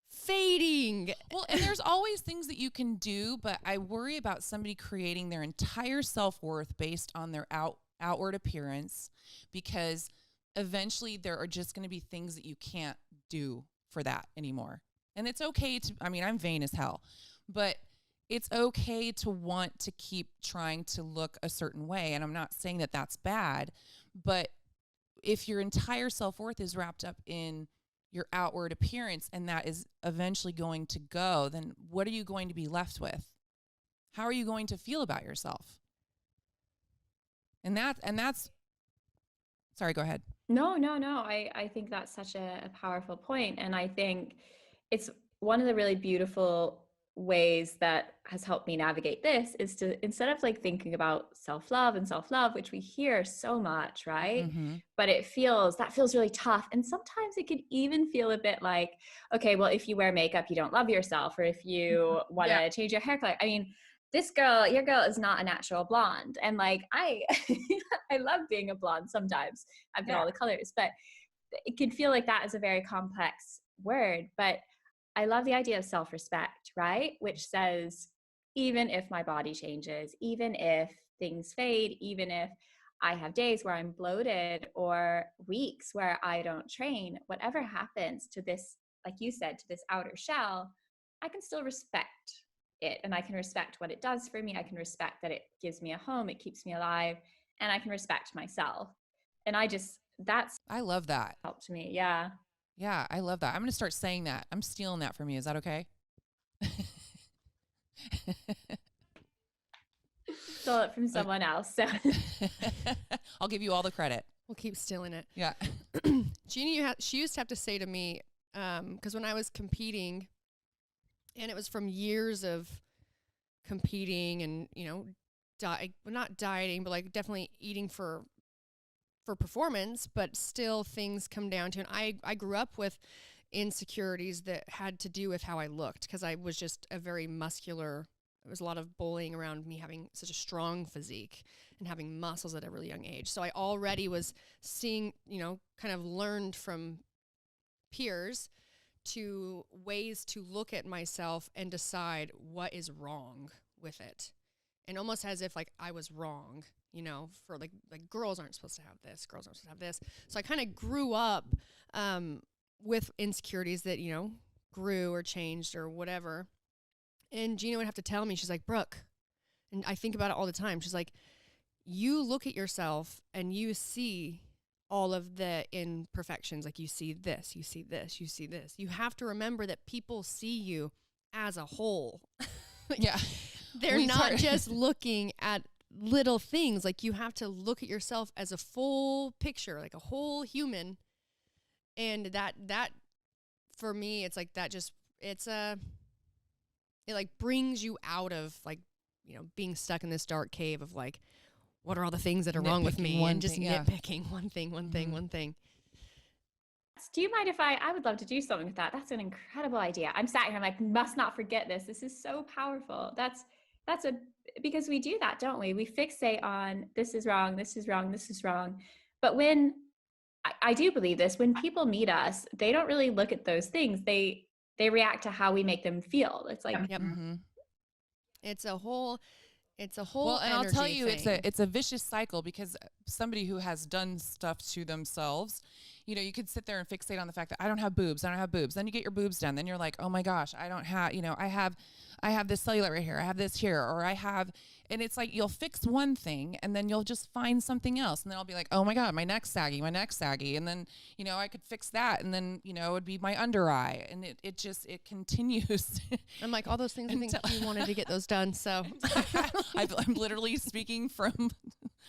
fading. Well, and there's always things that you can do, but I worry about somebody creating their entire self-worth based on their outward appearance, because eventually there are just going to be things that you can't do for that anymore. And it's okay to, I mean, I'm vain as hell, but it's okay to want to keep trying to look a certain way. And I'm not saying that that's bad, but if your entire self-worth is wrapped up in your outward appearance and that is eventually going to go, then what are you going to be left with? How are you going to feel about yourself? And that's, sorry, go ahead. No. I think that's such a powerful point. And I think it's one of the really beautiful ways that has helped me navigate this is to, instead of like thinking about self-love, which we hear so much, right? Mm-hmm. But that feels really tough. And sometimes it could even feel a bit like, okay, well, if you wear makeup, you don't love yourself. Or if you want to change your hair color. I mean, your girl is not a natural blonde. And like, I love being a blonde sometimes. I've got all the colors, but it can feel like that is a very complex word. But I love the idea of self-respect, right? Which says, even if my body changes, even if things fade, even if I have days where I'm bloated or weeks where I don't train, whatever happens to this, like you said, to this outer shell, I can still respect it. And I can respect what it does for me. I can respect that it gives me a home, it keeps me alive, and I can respect myself. And I love that. Helped me. Yeah. Yeah, I love that. I'm going to start saying that. I'm stealing that from you. Is that okay? Stole it from someone else. So I'll give you all the credit. We'll keep stealing it. Yeah. Jeannie, she used to have to say to me, because when I was competing, and it was from years of competing and, not dieting, but like definitely eating for performance, but still things come down to, and I grew up with insecurities that had to do with how I looked, because I was just a very muscular, there was a lot of bullying around me having such a strong physique and having muscles at a really young age. So I already was seeing, kind of learned from peers to ways to look at myself and decide what is wrong with it. And almost as if like I was wrong, for like girls aren't supposed to have this, girls aren't supposed to have this. So I kind of grew up with insecurities that, grew or changed or whatever. And Jeanna would have to tell me, she's like, Brooke, and I think about it all the time. She's like, you look at yourself and you see all of the imperfections. Like you see this, you see this, you see this. You have to remember that people see you as a whole. Yeah. They're not just looking at little things. Like you have to look at yourself as a full picture, like a whole human. And that for me, it's like that just, it like brings you out of like, being stuck in this dark cave of like, what are all the things that are wrong with me? And just nitpicking one thing. Do you mind if I would love to do something with that. That's an incredible idea. I'm sat here, I'm like, must not forget this. This is so powerful. Because we do that, don't we? We fixate on this is wrong, this is wrong, this is wrong. But when, I do believe this, when people meet us, they don't really look at those things. They react to how we make them feel. It's like, yep. Mm-hmm. It's a whole well, and I'll tell you, thing. it's a vicious cycle, because somebody who has done stuff to themselves, you could sit there and fixate on the fact that I don't have boobs. Then you get your boobs done. Then you're like, oh my gosh, I don't have, I have this cellulite right here. I have this here, or and it's like, you'll fix one thing and then you'll just find something else. And then I'll be like, oh my God, my neck's saggy. And then, I could fix that. And then, it would be my under eye. And it continues. I'm like, all those things, I think you wanted to get those done. So I'm literally speaking from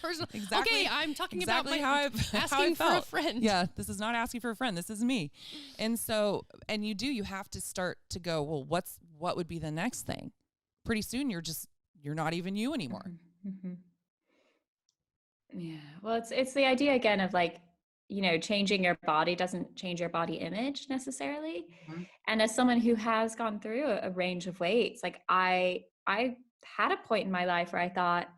personal. Exactly. Okay, I'm talking exactly about asking for a friend. Yeah, this is not asking for a friend. This is me. And so, and you have to start to go, well, what would be the next thing? Pretty soon you're not even you anymore. Mm-hmm. Yeah. Well, it's the idea again of like, changing your body doesn't change your body image necessarily. Mm-hmm. And as someone who has gone through a range of weights, like I had a point in my life where I thought,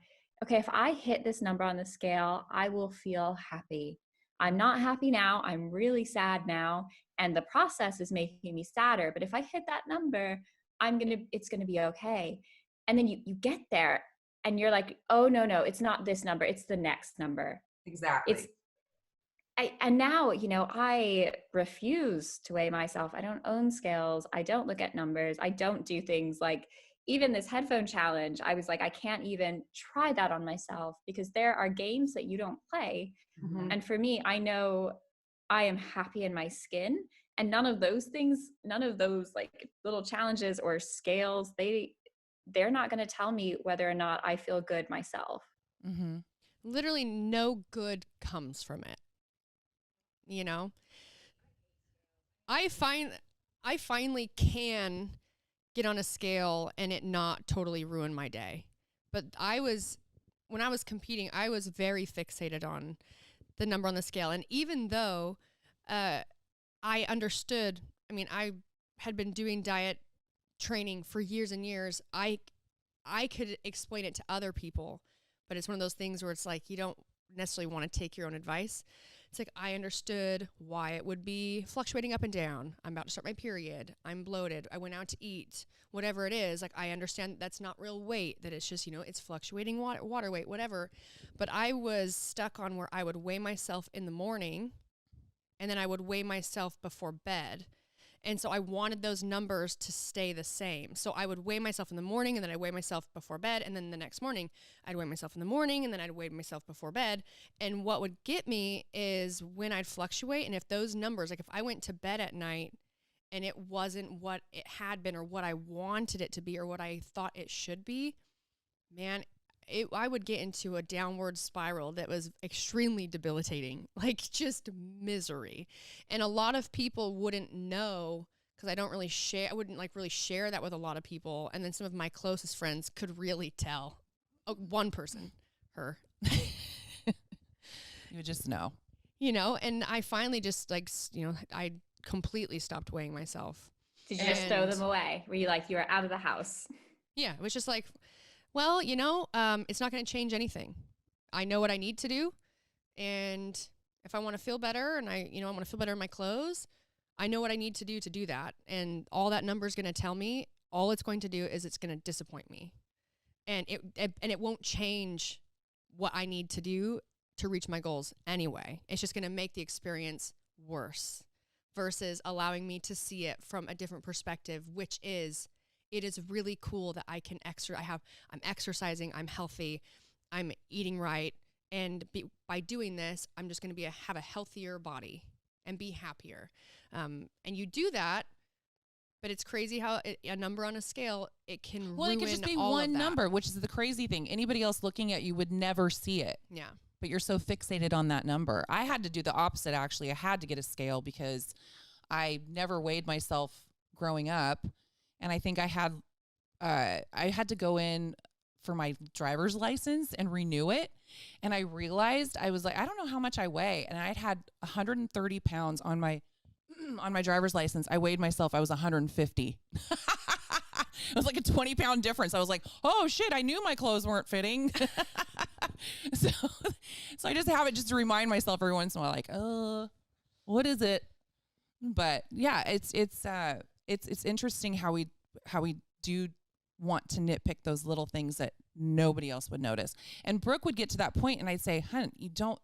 okay, if I hit this number on the scale, I will feel happy. I'm not happy now. I'm really sad now. And the process is making me sadder. But if I hit that number, it's gonna be okay. And then you get there and you're like, oh no, it's not this number, it's the next number. Exactly. And now, I refuse to weigh myself. I don't own scales. I don't look at numbers. I don't do things like even this headphone challenge. I was like, I can't even try that on myself because there are games that you don't play. Mhm. And for me, I know I am happy in my skin. And none of those like little challenges or scales, they're not going to tell me whether or not I feel good myself. Mm-hmm. Literally no good comes from it. You know, I finally can get on a scale and it not totally ruin my day. But when I was competing, I was very fixated on the number on the scale. And even though I understood, I mean, I had been doing diet training for years and years, I could explain it to other people, but it's one of those things where it's like you don't necessarily want to take your own advice. It's like I understood why it would be fluctuating up and down. I'm about to start my period. I'm bloated. I went out to eat. Whatever it is, like I understand that's not real weight, that it's just, it's fluctuating water weight, whatever. But I was stuck on where I would weigh myself in the morning and then I would weigh myself before bed. And so I wanted those numbers to stay the same. So I would weigh myself in the morning and then I'd weigh myself before bed. And then the next morning I'd weigh myself in the morning and then I'd weigh myself before bed. And what would get me is when I'd fluctuate. And if those numbers, like if I went to bed at night and it wasn't what it had been or what I wanted it to be or what I thought it should be, man, I would get into a downward spiral that was extremely debilitating, like just misery. And a lot of people wouldn't know because I wouldn't like really share that with a lot of people. And then some of my closest friends could really tell. Oh, one person, her. You would just know. And I finally just I completely stopped weighing myself. Did you just throw them away? Were you like, you were out of the house? Yeah, it was just like, well, it's not going to change anything. I know what I need to do. And if I want to feel better and I want to feel better in my clothes, I know what I need to do that. And all that number is going to tell me, all it's going to do is it's going to disappoint me. And it won't change what I need to do to reach my goals anyway. It's just going to make the experience worse versus allowing me to see it from a different perspective, which is, it is really cool that I can I'm exercising, I'm healthy, I'm eating right. And by doing this, I'm just going to have a healthier body and be happier. And you do that, but it's crazy how a number on a scale, it can ruin all of that. Well, it could just be one number, which is the crazy thing. Anybody else looking at you would never see it. Yeah. But you're so fixated on that number. I had to do the opposite, actually. I had to get a scale because I never weighed myself growing up. And I think I had to go in for my driver's license and renew it. And I realized I was like, I don't know how much I weigh. And I'd had 130 pounds on my driver's license. I weighed myself. I was 150. It was like a 20-pound difference. I was like, oh shit, I knew my clothes weren't fitting. So I just have it just to remind myself every once in a while, like, what is it? But yeah, it's interesting how we do want to nitpick those little things that nobody else would notice. And Brooke would get to that point and I'd say, hun, you don't,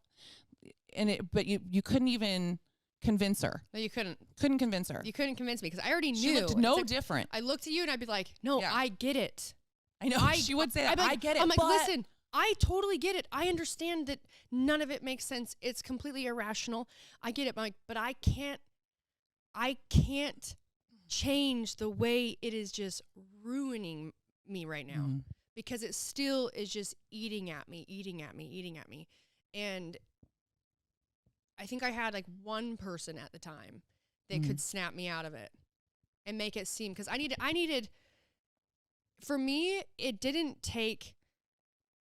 but you couldn't even convince her. No, you couldn't. Couldn't convince her. You couldn't convince me because I already knew. She looked no different. I looked at you and I'd be like, no, yeah. I get it. I know. She would say that. I get it. I'm like, listen, I totally get it. I understand that none of it makes sense. It's completely irrational. I get it. But I can't change the way it is just ruining me right now because it still is just eating at me. And I think I had like one person at the time that could snap me out of it and make it seem, because I needed, for me, it didn't take,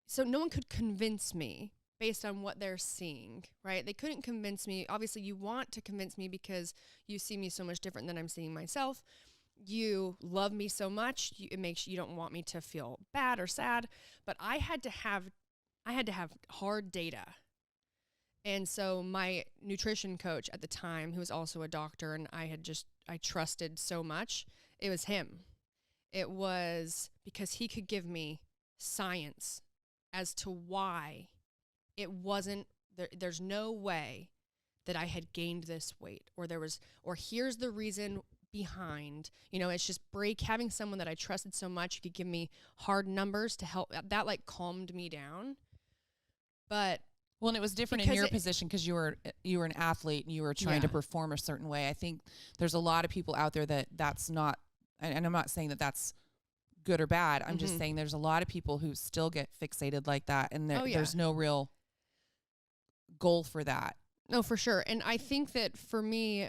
so no one could convince me based on what they're seeing, right? They couldn't convince me. Obviously, you want to convince me because you see me so much different than I'm seeing myself. You love me so much. It makes you don't want me to feel bad or sad. But I had to have I had to have hard data. And so my nutrition coach at the time, who was also a doctor, and I trusted so much, it was him. It was because he could give me science as to why it wasn't, there's no way that I had gained this weight, or here's the reason behind, it's just having someone that I trusted so much who could give me hard numbers to help, that like calmed me down. But well, and it was different in your position because you were an athlete and you were trying to perform a certain way. I think there's a lot of people out there that's not, and I'm not saying that that's good or bad. I'm just saying there's a lot of people who still get fixated like that, and there's no real goal for that. No, for sure. And I think that for me,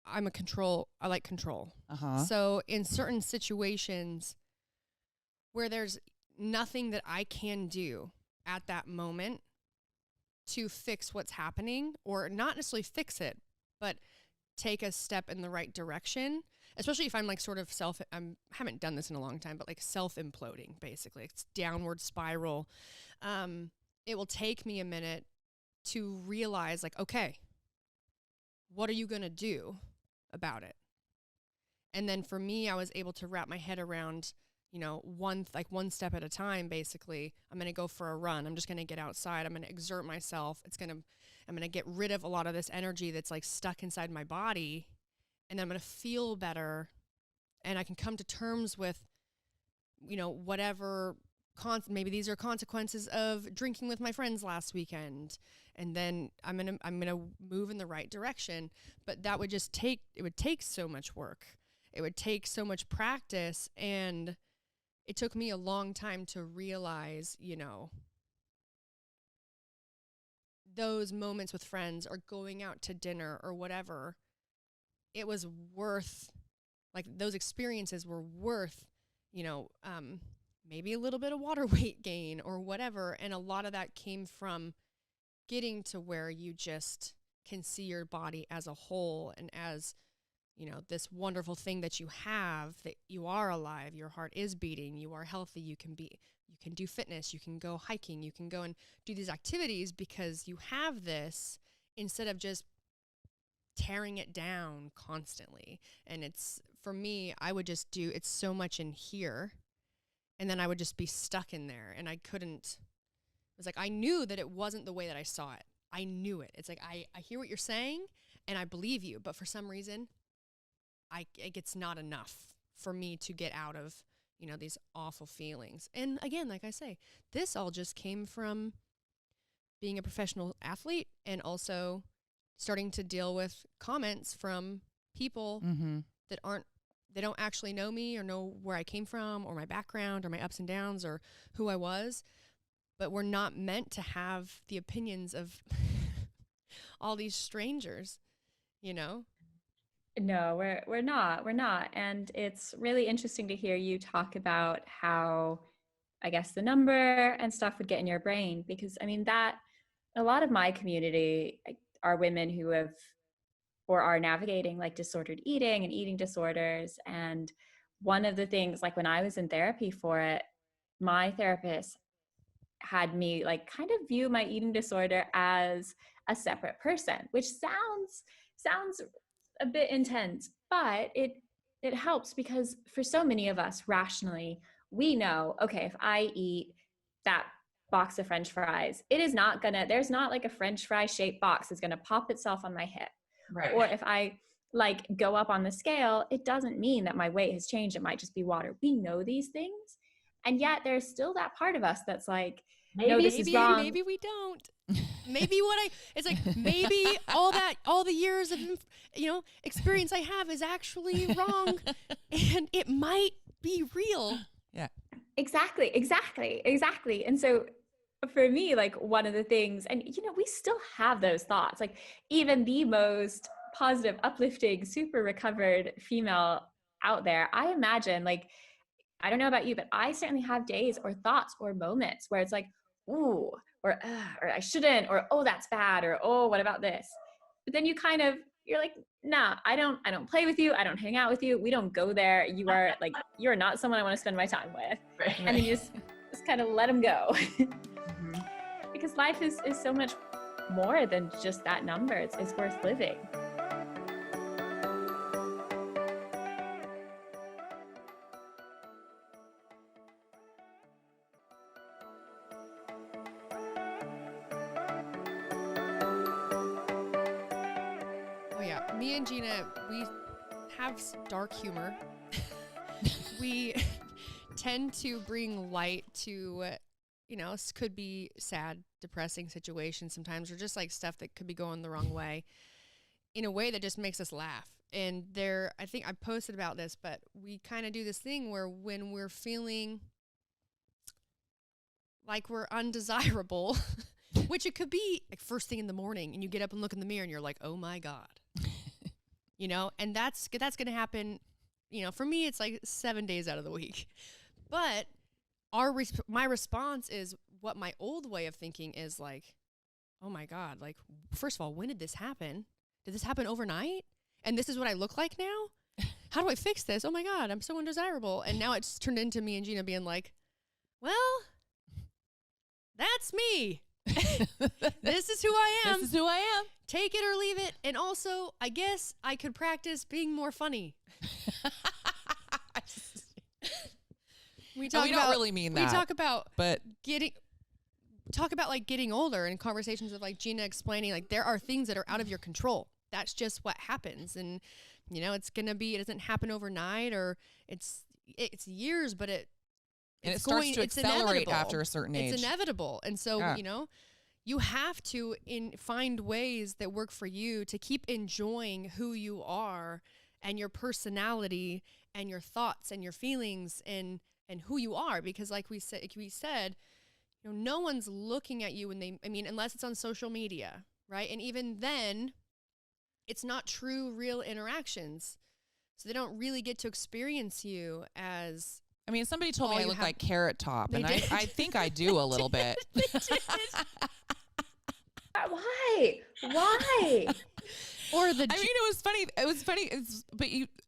I like control. So in certain situations where there's nothing that I can do at that moment to fix what's happening, or not necessarily fix it, but take a step in the right direction, especially if I'm like sort of I haven't done this in a long time, but like self-imploding, basically. It's downward spiral. It will take me a minute to realize like, okay, what are you going to do about it? And then for me, I was able to wrap my head around, one step at a time, basically. I'm going to go for a run. I'm just going to get outside. I'm going to exert myself. I'm going to get rid of a lot of this energy that's like stuck inside my body. And then I'm going to feel better. And I can come to terms with, whatever, maybe these are consequences of drinking with my friends last weekend. And then I'm going to move in the right direction. But that would it would take so much work. It would take so much practice, and it took me a long time to realize, those moments with friends or going out to dinner or whatever, it was worth, like those experiences were worth, maybe a little bit of water weight gain or whatever. And a lot of that came from getting to where you just can see your body as a whole and as, this wonderful thing that you have, that you are alive, your heart is beating, you are healthy, you can do fitness, you can go hiking, you can go and do these activities because you have this, instead of just tearing it down constantly. And for me, I would just it's so much in here, and then I would just be stuck in there, and it was like, I knew that it wasn't the way that I saw it. I knew it. It's like, I hear what you're saying and I believe you, but for some reason, it's not enough for me to get out of, these awful feelings. And again, like I say, this all just came from being a professional athlete and also starting to deal with comments from people that they don't actually know me or know where I came from or my background or my ups and downs or who I was, but we're not meant to have the opinions of all these strangers, No, we're not. And it's really interesting to hear you talk about how, I guess, the number and stuff would get in your brain, because I mean, that a lot of my community are women who have or are navigating like disordered eating and eating disorders. And one of the things, like when I was in therapy for it, my therapist had me like kind of view my eating disorder as a separate person, which sounds a bit intense, but it helps, because for so many of us rationally, we know, okay, if I eat that box of French fries, there's not like a French fry shaped box that's gonna pop itself on my hip. Right. Or if I like go up on the scale, it doesn't mean that my weight has changed. It might just be water. We know these things. And yet there's still that part of us that's like, no, this is wrong. Maybe we don't. Maybe it's like, maybe all the years of, experience I have is actually wrong, and it might be real. Yeah. Exactly. And so for me, like one of the things, and we still have those thoughts, like even the most positive, uplifting, super recovered female out there, I imagine, like, I don't know about you, but I certainly have days or thoughts or moments where it's like, ooh, or I shouldn't, or, oh, that's bad, or, oh, what about this? But then you're like, nah, I don't play with you. I don't hang out with you. We don't go there. You're not someone I want to spend my time with. Right. And then you just kind of let them go. because life is so much more than just that number. It's worth living. Oh yeah, me and Jeanna, we have dark humor. We tend to bring light to, this could be sad, depressing situations sometimes, or just like stuff that could be going the wrong way, in a way that just makes us laugh. And I think I posted about this, but we kind of do this thing where when we're feeling like we're undesirable, which it could be like first thing in the morning, and you get up and look in the mirror and you're like, oh my God, and that's going to happen. For me, it's like 7 days out of the week. But my response is what my old way of thinking is like, oh my God, like, first of all, when did this happen? Did this happen overnight? And this is what I look like now? How do I fix this? Oh my God, I'm so undesirable. And now it's turned into me and Jeanna being like, well, that's me. This is who I am. This is who I am. Take it or leave it. And also, I guess I could practice being more funny. We don't really mean that. We talk about but getting older, and conversations of like Jeanna explaining like there are things that are out of your control. That's just what happens, and it doesn't happen overnight, or it's years, but it starts to accelerate after a certain age. It's inevitable, and so you have to find ways that work for you to keep enjoying who you are and your personality and your thoughts and your feelings and who you are, because like we said, no one's looking at you unless it's on social media, right? And even then, it's not true, real interactions. So they don't really get to experience you as... somebody told me I look like Carrot Top, and I think I do a little bit. They did. Why? Or it was funny. It was funny.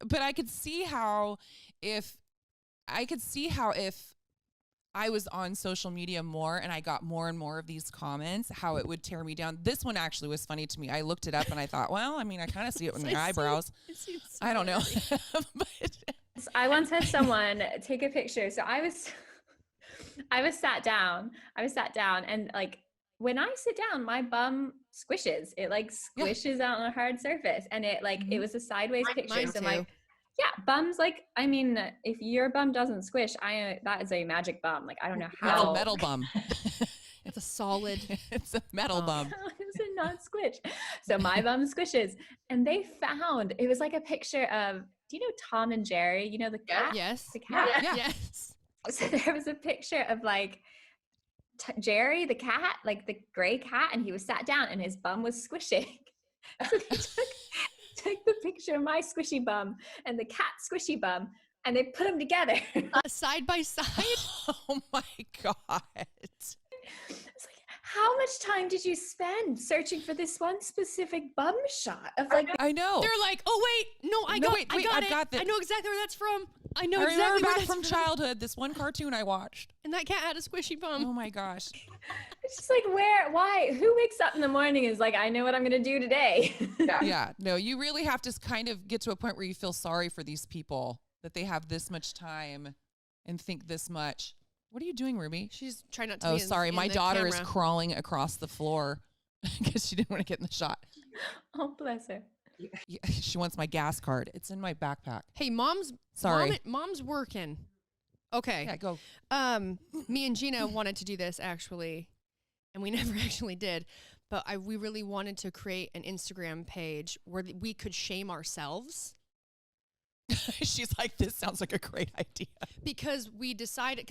But I could see how if I was on social media more and I got more and more of these comments, how it would tear me down. This one actually was funny to me. I looked it up and I thought, well, I kind of see it with my eyebrows. I don't know. I once had someone take a picture. So I was sat down and like, when I sit down, my bum squishes. It like squishes out on a hard surface, and it like it was a sideways picture. Mine so too. like, yeah, bums like if your bum doesn't squish, that is a magic bum. Like I don't know how. It's a metal bum. It's a solid. It's a metal bum. It's a not squish. So my bum squishes, and they found it was like a picture of. Do you know Tom and Jerry? The cat. Yes. The cat. Yeah. Yes. So there was a picture of like. Jerry the cat, like the gray cat, and he was sat down and his bum was squishing. So they took the picture of my squishy bum and the cat squishy bum, and they put them together side by side. Oh my God. It's like, how much time did you spend searching for this one specific bum shot of like? I know. They're like, oh wait, no, I got it. I know exactly where that's from. I remember back from childhood, this one cartoon I watched. And that cat had a squishy bum. Oh my gosh. It's just like, why? Who wakes up in the morning and is like, I know what I'm going to do today? Yeah. No, you really have to kind of get to a point where you feel sorry for these people that they have this much time and think this much. What are you doing, Ruby? She's trying not to Oh, be sorry. in My the daughter camera. is crawling across the floor because she didn't want to get in the shot. Oh, bless her. Yeah, she wants my gas card. It's in my backpack. Hey, mom's working. Okay. Yeah, go. Me and Jeanna wanted to do this actually, and we never actually did. But we really wanted to create an Instagram page where we could shame ourselves. She's like, this sounds like a great idea. Because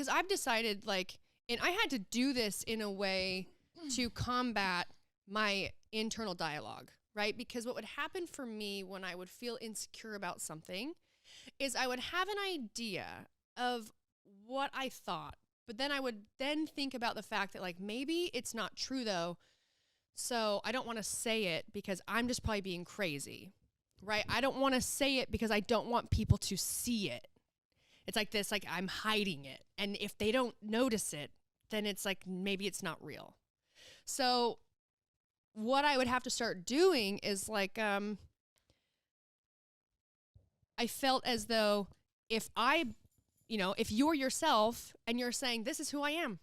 I've decided and I had to do this in a way to combat my internal dialogue, right? Because what would happen for me when I would feel insecure about something is I would have an idea of what I thought, but then I would then think about the fact that maybe it's not true though. So I don't want to say it because I'm just probably being crazy, right? I don't want to say it because I don't want people to see it. It's like this, I'm hiding it. And if they don't notice it, then it's maybe it's not real. So what I would have to start doing is like, I felt as though if if you're yourself and you're saying, this is who I am,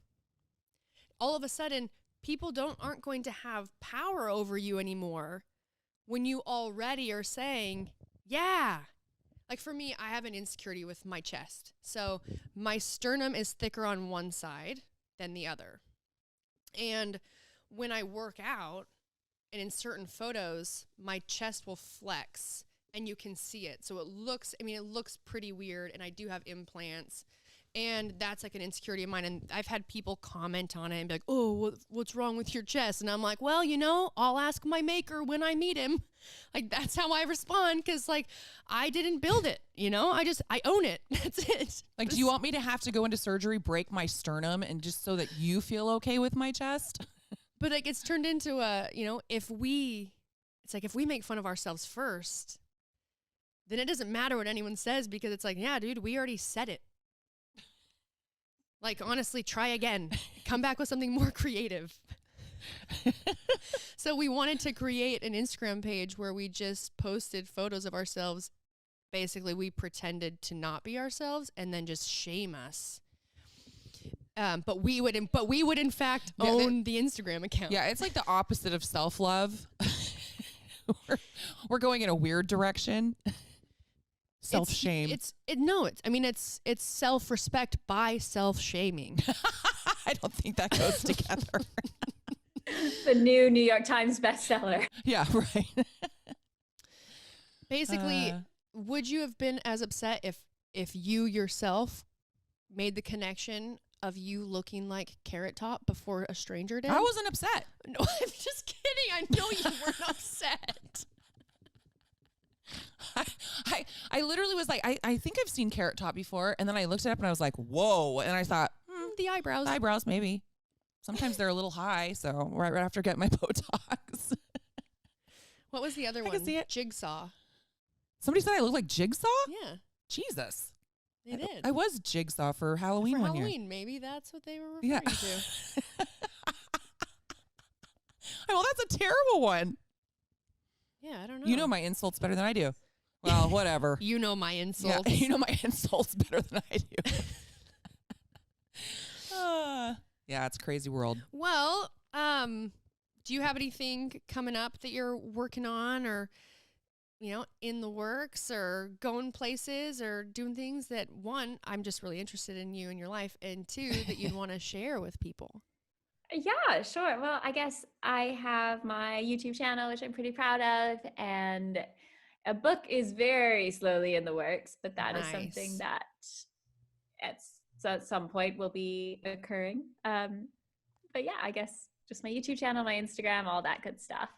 all of a sudden people aren't going to have power over you anymore when you already are saying, yeah. Like for me, I have an insecurity with my chest. So my sternum is thicker on one side than the other. And when I work out and in certain photos, my chest will flex and you can see it. So it looks pretty weird, and I do have implants. And that's like an insecurity of mine. And I've had people comment on it and be like, oh, what's wrong with your chest? And I'm like, well, I'll ask my maker when I meet him. Like, that's how I respond. Cause like, I didn't build it, I own it. That's it. Like, do you want me to have to go into surgery, break my sternum, and just so that you feel okay with my chest? But like, it's turned into if we make fun of ourselves first, then it doesn't matter what anyone says, because it's like, yeah, dude, we already said it. Like, honestly, try again. Come back with something more creative. So we wanted to create an Instagram page where we just posted photos of ourselves. Basically, we pretended to not be ourselves and then just shame us. But we would in fact own the Instagram account. Yeah, it's like the opposite of self-love. we're going in a weird direction. Self-shame. It's self-respect by self-shaming. I don't think that goes together. The new New York Times bestseller. Yeah, right. Basically, would you have been as upset if you yourself made the connection of you looking like Carrot Top before a stranger did? I wasn't upset. No, I'm just kidding. I know you weren't upset. I literally was like, I think I've seen Carrot Top before. And then I looked it up and I was like, whoa. And I thought, the eyebrows. Eyebrows, maybe. Sometimes they're a little high. So right after getting my Botox. What was the other one? I can see it. Jigsaw. Somebody said I look like Jigsaw? Yeah. Jesus. They did. I was Jigsaw for Halloween for one year. Halloween, maybe that's what they were referring to. Well, that's a terrible one. Yeah, I don't know. You know my insults better than I do. Well, whatever. You know my insults. Yeah, you know my insults better than I do. Yeah, it's a crazy world. Well, do you have anything coming up that you're working on, or in the works, or going places, or doing things that, one, I'm just really interested in you and your life, and two, that you'd want to share with people? Yeah, sure. Well, I guess I have my YouTube channel, which I'm pretty proud of, and a book is very slowly in the works, but that is something that at some point will be occurring. But yeah, I guess just my YouTube channel, my Instagram, all that good stuff.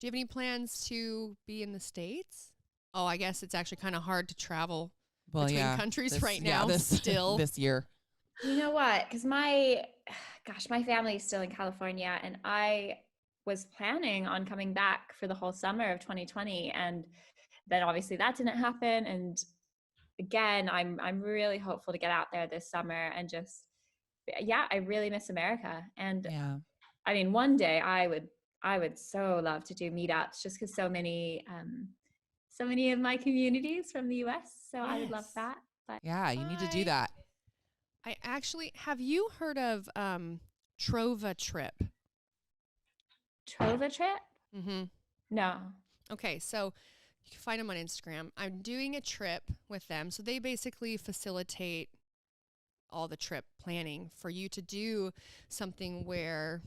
Do you have any plans to be in the States? Oh, I guess it's actually kind of hard to travel between countries right now still. This year. You know what? Because my family is still in California, and I was planning on coming back for the whole summer of 2020. And then obviously that didn't happen. And again, I'm really hopeful to get out there this summer and just, I really miss America. And I mean, one day I would so love to do meetups, just because so many of my communities from the US. So I would love that. But yeah, you need to do that. I actually, have you heard of Trova Trip? Trova Trip? Mm-hmm. No. Okay, so you can find them on Instagram. I'm doing a trip with them. So they basically facilitate all the trip planning for you to do something where,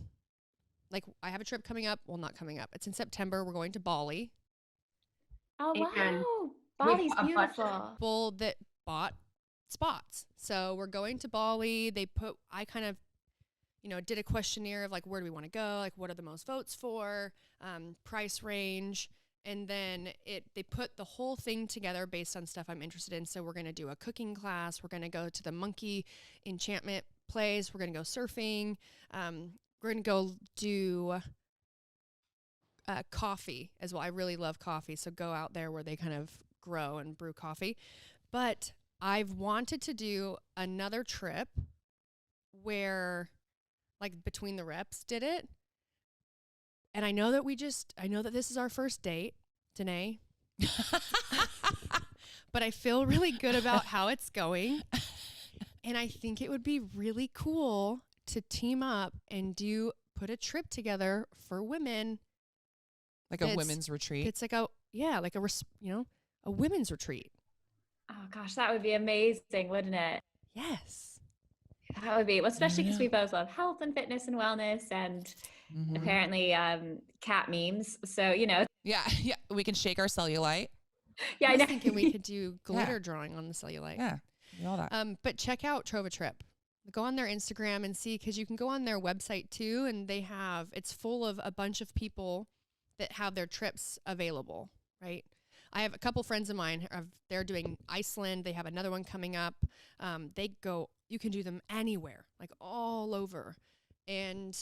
like, I have a trip coming up. Well, not coming up. It's in September. We're going to Bali. Oh, wow. Bali's beautiful. People that bought spots. So we're going to Bali. I kind of, did a questionnaire of like, where do we want to go? Like, what are the most votes for? Price range. And then they put the whole thing together based on stuff I'm interested in. So we're going to do a cooking class. We're going to go to the monkey enchantment place. We're going to go surfing. We're going to go do coffee as well. I really love coffee. So go out there where they kind of grow and brew coffee. But I've wanted to do another trip where, like, Between the Reps did it. And I know that this is our first date, Danae. But I feel really good about how it's going. And I think it would be really cool to team up and put a trip together for women. Like a women's retreat. It's like a women's retreat. Oh gosh, that would be amazing, wouldn't it? Yes. That would be, well, especially because we both love health and fitness and wellness and apparently cat memes. So, Yeah. We can shake our cellulite. Yeah, I was thinking we could do glitter drawing on the cellulite. Yeah. All that. But check out Trova Trip. Go on their Instagram and see, because you can go on their website too, and it's full of a bunch of people that have their trips available, right? I have a couple friends of mine, they're doing Iceland. They have another one coming up. You can do them anywhere, like all over, and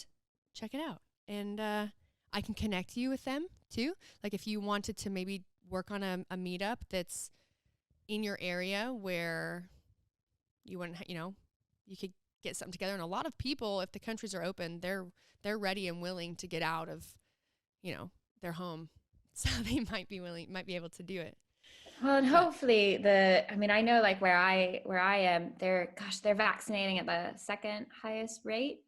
check it out. And I can connect you with them too. Like if you wanted to maybe work on a meetup that's in your area where you wouldn't, you could get something together. And a lot of people, if the countries are open, they're ready and willing to get out of, their home. So they might be able to do it. Well, and hopefully I know like where I am, they're vaccinating at the second highest rate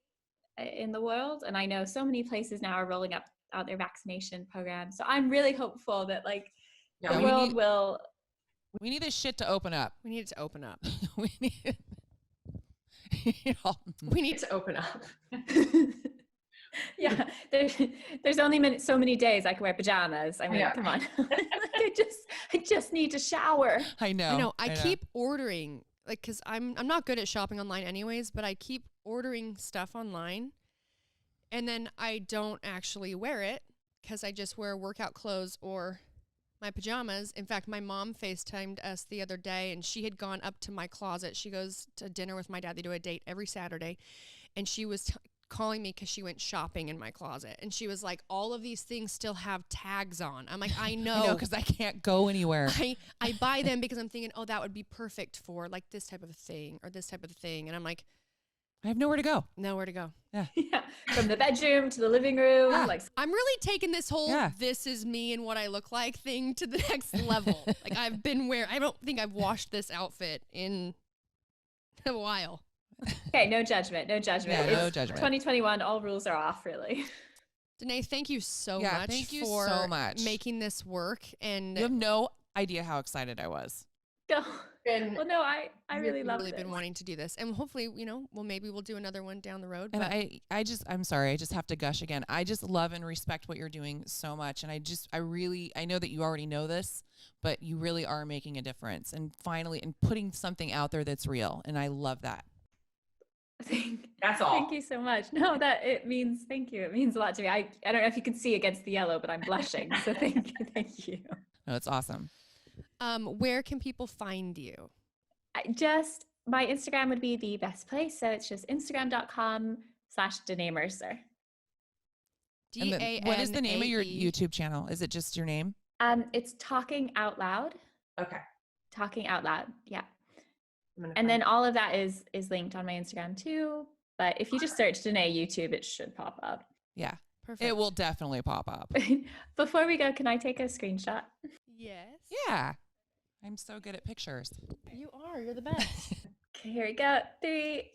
in the world. And I know so many places now are rolling out their vaccination programs. So I'm really hopeful that the world will. We need this shit to open up. We need it to open up. We need to open up. Yeah, there's only so many days I can wear pajamas. I mean, come on. I just need to shower. I know. I keep ordering, because I'm not good at shopping online anyways, but I keep ordering stuff online, and then I don't actually wear it because I just wear workout clothes or my pajamas. In fact, my mom FaceTimed us the other day, and she had gone up to my closet. She goes to dinner with my dad. They do a date every Saturday, and she was calling me because she went shopping in my closet, and she was like, all of these things still have tags on. I'm like, I know, because I can't go anywhere. I buy them because I'm thinking, oh, that would be perfect for like this type of thing or this type of thing. And I'm like, I have nowhere to go. Yeah. From the bedroom to the living room. Yeah. I'm really taking this whole this is me and what I look like thing to the next level. Like I don't think I've washed this outfit in a while. Okay, no judgment. Yeah, no judgment. 2021, all rules are off, really. Danae, thank you so much for making this work. And you have no idea how excited I was. No. Well, no, I really love it. Really been wanting to do this, and hopefully, maybe we'll do another one down the road. And I'm sorry, I just have to gush again. I just love and respect what you're doing so much, and I know that you already know this, but you really are making a difference, and finally, and putting something out there that's real, and I love that. That's all. Thank you so much. No, thank you. It means a lot to me. I don't know if you can see against the yellow, but I'm blushing. So thank you. No, it's awesome. Where can people find you? My Instagram would be the best place. So it's just instagram.com/Danae Mercer. DANAE. What is the name of your YouTube channel? Is it just your name? It's Talking Out Loud. Okay. Talking Out Loud. Yeah. And then all of that is linked on my Instagram too. But if you just search Danae YouTube, it should pop up. Yeah. Perfect. It will definitely pop up. Before we go, can I take a screenshot? Yes. Yeah. I'm so good at pictures. You are. You're the best. Okay, here we go. 3,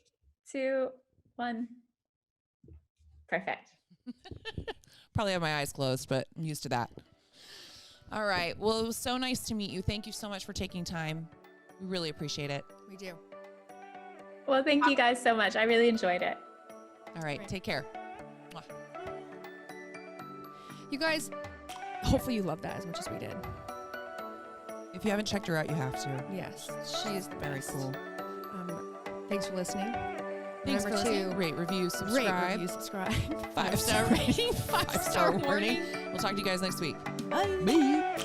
2, 1. Perfect. Probably have my eyes closed, but I'm used to that. All right. Well, it was so nice to meet you. Thank you so much for taking time. We really appreciate it. We do. Well, thank you guys so much. I really enjoyed it. All right. Take care. Mwah. You guys, hopefully you love that as much as we did. If you haven't checked her out, you have to. Yes. She is very cool. Thanks for listening. Thanks for listening. Rate, review, subscribe. 5-star rating. 5-star warning. We'll talk to you guys next week. Bye.